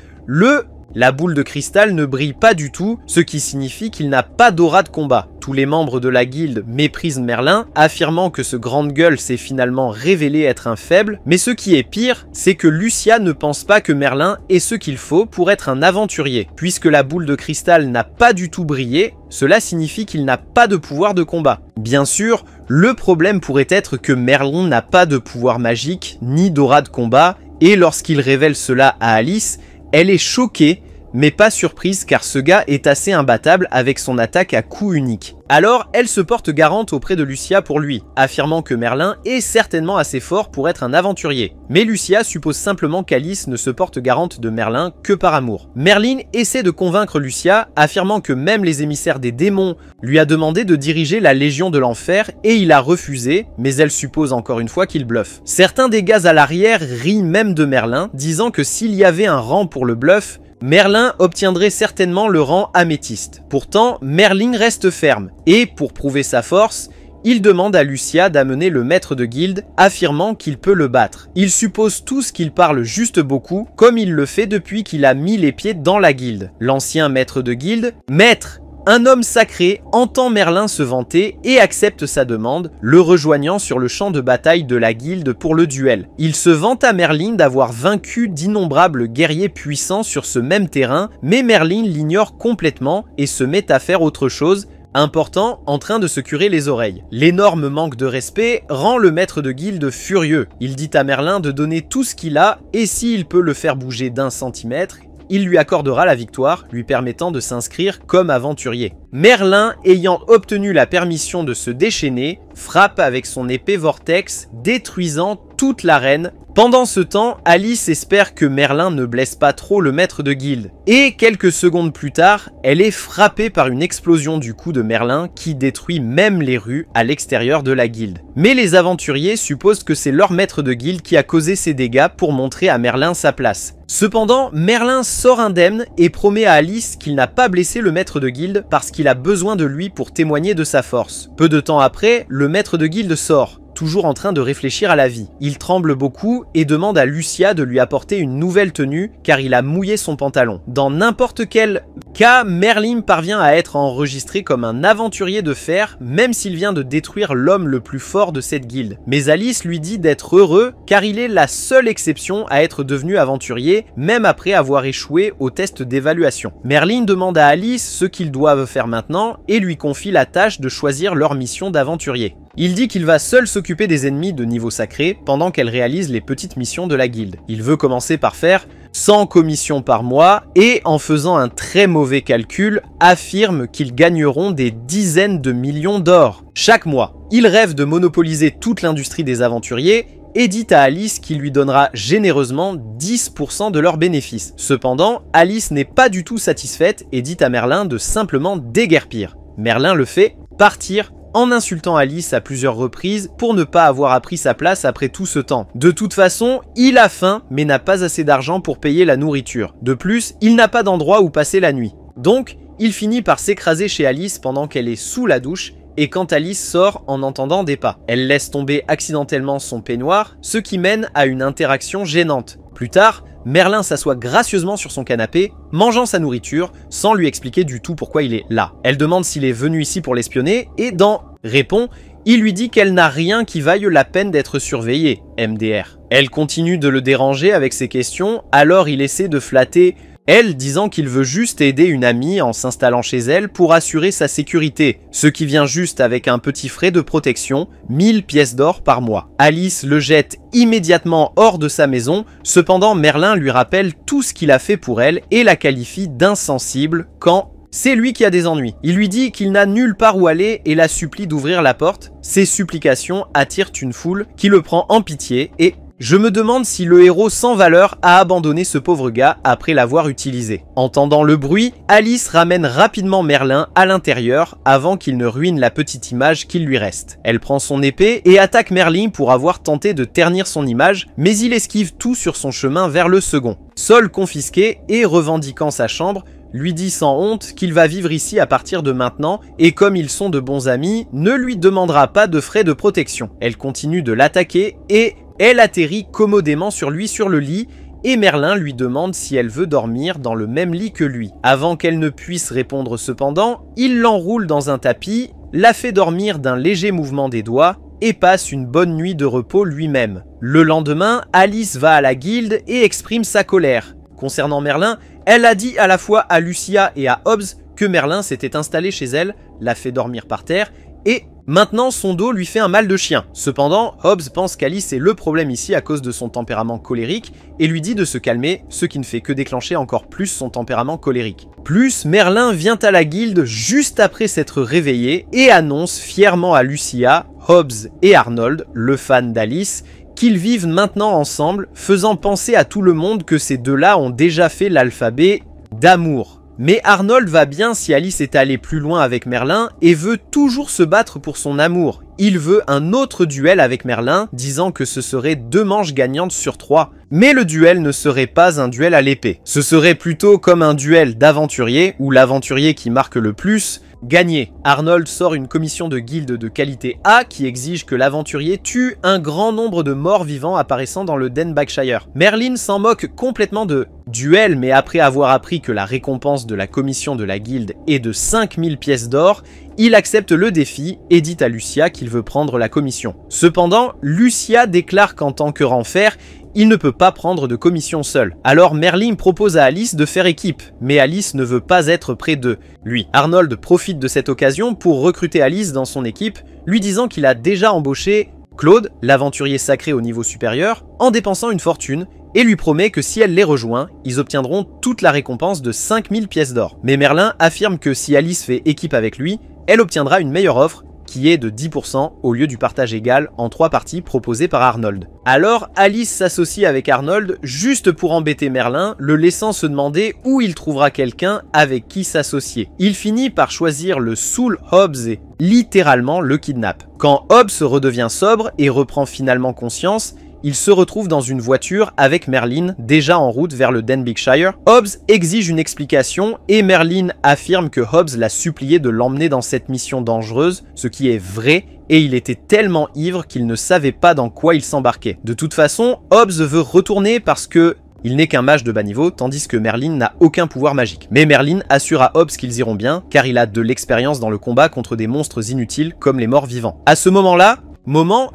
la boule de cristal ne brille pas du tout, ce qui signifie qu'il n'a pas d'aura de combat. Tous les membres de la guilde méprisent Merlin, affirmant que ce grande gueule s'est finalement révélé être un faible, mais ce qui est pire, c'est que Lucia ne pense pas que Merlin ait ce qu'il faut pour être un aventurier. Puisque la boule de cristal n'a pas du tout brillé, cela signifie qu'il n'a pas de pouvoir de combat. Bien sûr, le problème pourrait être que Merlin n'a pas de pouvoir magique, ni d'aura de combat, et lorsqu'il révèle cela à Alice, elle est choquée, mais pas surprise car ce gars est assez imbattable avec son attaque à coup unique. Alors, elle se porte garante auprès de Lucia pour lui, affirmant que Merlin est certainement assez fort pour être un aventurier. Mais Lucia suppose simplement qu'Alice ne se porte garante de Merlin que par amour. Merlin essaie de convaincre Lucia, affirmant que même les émissaires des démons lui a demandé de diriger la Légion de l'Enfer et il a refusé, mais elle suppose encore une fois qu'il bluffe. Certains des gars à l'arrière rient même de Merlin, disant que s'il y avait un rang pour le bluff, Merlin obtiendrait certainement le rang améthyste. Pourtant, Merlin reste ferme, et pour prouver sa force, il demande à Lucia d'amener le maître de guilde, affirmant qu'il peut le battre. Ils supposent tous qu'il parle juste beaucoup, comme il le fait depuis qu'il a mis les pieds dans la guilde. L'ancien maître de guilde, maître, un homme sacré, entend Merlin se vanter et accepte sa demande, le rejoignant sur le champ de bataille de la guilde pour le duel. Il se vante à Merlin d'avoir vaincu d'innombrables guerriers puissants sur ce même terrain, mais Merlin l'ignore complètement et se met à faire autre chose, important, en train de se curer les oreilles. L'énorme manque de respect rend le maître de guilde furieux. Il dit à Merlin de donner tout ce qu'il a et s'il peut le faire bouger d'1 centimètre, il lui accordera la victoire, lui permettant de s'inscrire comme aventurier. Merlin, ayant obtenu la permission de se déchaîner, frappe avec son épée Vortex, détruisant toute l'arène. Pendant ce temps, Alice espère que Merlin ne blesse pas trop le maître de guilde. Et quelques secondes plus tard, elle est frappée par une explosion du coup de Merlin qui détruit même les rues à l'extérieur de la guilde. Mais les aventuriers supposent que c'est leur maître de guilde qui a causé ces dégâts pour montrer à Merlin sa place. Cependant, Merlin sort indemne et promet à Alice qu'il n'a pas blessé le maître de guilde parce qu'il a besoin de lui pour témoigner de sa force. Peu de temps après, le maître de guilde sort, toujours en train de réfléchir à la vie. Il tremble beaucoup et demande à Lucia de lui apporter une nouvelle tenue car il a mouillé son pantalon. Dans n'importe quel cas, Merlin parvient à être enregistré comme un aventurier de fer même s'il vient de détruire l'homme le plus fort de cette guilde. Mais Alice lui dit d'être heureux car il est la seule exception à être devenu aventurier même après avoir échoué au test d'évaluation. Merlin demande à Alice ce qu'ils doivent faire maintenant et lui confie la tâche de choisir leur mission d'aventurier. Il dit qu'il va seul s'occuper des ennemis de niveau sacré pendant qu'elle réalise les petites missions de la guilde. Il veut commencer par faire 100 commissions par mois et en faisant un très mauvais calcul, affirme qu'ils gagneront des dizaines de millions d'or chaque mois. Il rêve de monopoliser toute l'industrie des aventuriers et dit à Alice qu'il lui donnera généreusement 10% de leurs bénéfices. Cependant, Alice n'est pas du tout satisfaite et dit à Merlin de simplement déguerpir. Merlin le fait partir en insultant Alice à plusieurs reprises pour ne pas avoir appris sa place après tout ce temps. De toute façon, il a faim mais n'a pas assez d'argent pour payer la nourriture. De plus, il n'a pas d'endroit où passer la nuit. Donc, il finit par s'écraser chez Alice pendant qu'elle est sous la douche et quand Alice sort en entendant des pas. Elle laisse tomber accidentellement son peignoir, ce qui mène à une interaction gênante. Plus tard, Merlin s'assoit gracieusement sur son canapé, mangeant sa nourriture, sans lui expliquer du tout pourquoi il est là. Elle demande s'il est venu ici pour l'espionner, et dans répond, il lui dit qu'elle n'a rien qui vaille la peine d'être surveillée, MDR. Elle continue de le déranger avec ses questions, alors il essaie de flatter elle disant qu'il veut juste aider une amie en s'installant chez elle pour assurer sa sécurité, ce qui vient juste avec un petit frais de protection, 1000 pièces d'or par mois. Alice le jette immédiatement hors de sa maison, cependant Merlin lui rappelle tout ce qu'il a fait pour elle et la qualifie d'insensible quand c'est lui qui a des ennuis. Il lui dit qu'il n'a nulle part où aller et la supplie d'ouvrir la porte. Ses supplications attirent une foule qui le prend en pitié et je me demande si le héros sans valeur a abandonné ce pauvre gars après l'avoir utilisé. Entendant le bruit, Alice ramène rapidement Merlin à l'intérieur avant qu'il ne ruine la petite image qu'il lui reste. Elle prend son épée et attaque Merlin pour avoir tenté de ternir son image, mais il esquive tout sur son chemin vers le second. Sol confisqué et revendiquant sa chambre, lui dit sans honte qu'il va vivre ici à partir de maintenant et comme ils sont de bons amis, ne lui demandera pas de frais de protection. Elle continue de l'attaquer et elle atterrit commodément sur lui sur le lit et Merlin lui demande si elle veut dormir dans le même lit que lui. Avant qu'elle ne puisse répondre cependant, il l'enroule dans un tapis, la fait dormir d'un léger mouvement des doigts et passe une bonne nuit de repos lui-même. Le lendemain, Alice va à la guilde et exprime sa colère. Concernant Merlin, elle a dit à la fois à Lucia et à Hobbs que Merlin s'était installé chez elle, l'a fait dormir par terre et maintenant son dos lui fait un mal de chien. Cependant, Hobbs pense qu'Alice est le problème ici à cause de son tempérament colérique et lui dit de se calmer, ce qui ne fait que déclencher encore plus son tempérament colérique. Plus, Merlin vient à la guilde juste après s'être réveillé et annonce fièrement à Lucia, Hobbs et Arnold, le fan d'Alice, qu'ils vivent maintenant ensemble, faisant penser à tout le monde que ces deux-là ont déjà fait l'alphabet d'amour. Mais Arnold va bien si Alice est allée plus loin avec Merlin et veut toujours se battre pour son amour. Il veut un autre duel avec Merlin, disant que ce serait 2 manches gagnantes sur 3. Mais le duel ne serait pas un duel à l'épée. Ce serait plutôt comme un duel d'aventurier, où l'aventurier qui marque le plus gagner. Arnold sort une commission de guilde de qualité A qui exige que l'aventurier tue un grand nombre de morts vivants apparaissant dans le Denbighshire. Merlin s'en moque complètement de duel, mais après avoir appris que la récompense de la commission de la guilde est de 5000 pièces d'or, il accepte le défi et dit à Lucia qu'il veut prendre la commission. Cependant, Lucia déclare qu'en tant que renfer, il ne peut pas prendre de commission seul. Alors Merlin propose à Alice de faire équipe, mais Alice ne veut pas être près d'eux. Lui, Arnold profite de cette occasion pour recruter Alice dans son équipe, lui disant qu'il a déjà embauché Claude, l'aventurier sacré au niveau supérieur, en dépensant une fortune, et lui promet que si elle les rejoint, ils obtiendront toute la récompense de 5000 pièces d'or. Mais Merlin affirme que si Alice fait équipe avec lui, elle obtiendra une meilleure offre, qui est de 10% au lieu du partage égal en 3 parties proposé par Arnold. Alors Alice s'associe avec Arnold juste pour embêter Merlin, le laissant se demander où il trouvera quelqu'un avec qui s'associer. Il finit par choisir le saoul Hobbs et littéralement le kidnappe. Quand Hobbs redevient sobre et reprend finalement conscience, il se retrouve dans une voiture avec Merlin, déjà en route vers le Denbighshire. Hobbs exige une explication et Merlin affirme que Hobbs l'a supplié de l'emmener dans cette mission dangereuse, ce qui est vrai, et il était tellement ivre qu'il ne savait pas dans quoi il s'embarquait. De toute façon, Hobbs veut retourner parce que il n'est qu'un mage de bas niveau, tandis que Merlin n'a aucun pouvoir magique. Mais Merlin assure à Hobbs qu'ils iront bien, car il a de l'expérience dans le combat contre des monstres inutiles comme les morts vivants. À ce moment-là,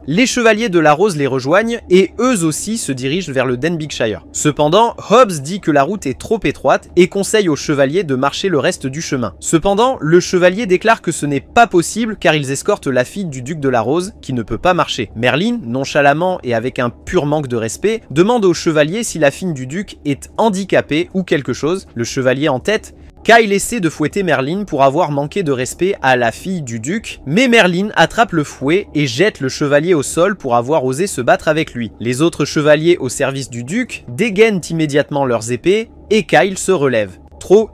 les chevaliers de la Rose les rejoignent et eux aussi se dirigent vers le Denbighshire. Cependant, Hobbs dit que la route est trop étroite et conseille aux chevaliers de marcher le reste du chemin. Cependant, le chevalier déclare que ce n'est pas possible car ils escortent la fille du duc de la Rose qui ne peut pas marcher. Merlin, nonchalamment et avec un pur manque de respect, demande au chevalier si la fille du duc est handicapée ou quelque chose. Le chevalier en tête, Kyle essaie de fouetter Merlin pour avoir manqué de respect à la fille du duc, mais Merlin attrape le fouet et jette le chevalier au sol pour avoir osé se battre avec lui. Les autres chevaliers au service du duc dégainent immédiatement leurs épées et Kyle se relève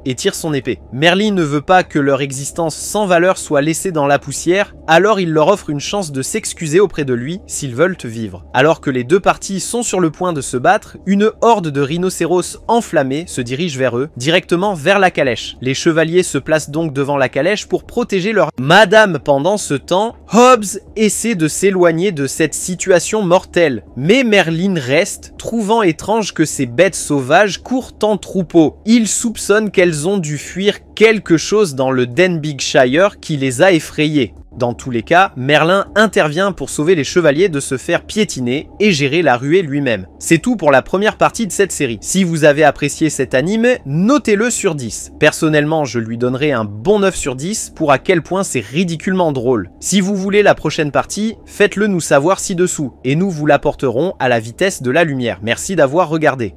et tire son épée. Merlin ne veut pas que leur existence sans valeur soit laissée dans la poussière, alors il leur offre une chance de s'excuser auprès de lui s'ils veulent vivre. Alors que les deux parties sont sur le point de se battre, une horde de rhinocéros enflammés se dirige vers eux, directement vers la calèche. Les chevaliers se placent donc devant la calèche pour protéger leur madame. Pendant ce temps, Hobbs essaie de s'éloigner de cette situation mortelle, mais Merlin reste, trouvant étrange que ces bêtes sauvages courent en troupeau. Il soupçonne qu'elles ont dû fuir quelque chose dans le Denbighshire qui les a effrayées. Dans tous les cas, Merlin intervient pour sauver les chevaliers de se faire piétiner et gérer la ruée lui-même. C'est tout pour la première partie de cette série. Si vous avez apprécié cet anime, notez-le sur 10. Personnellement, je lui donnerai un bon 9 sur 10 pour à quel point c'est ridiculement drôle. Si vous voulez la prochaine partie, faites-le nous savoir ci-dessous et nous vous l'apporterons à la vitesse de la lumière. Merci d'avoir regardé.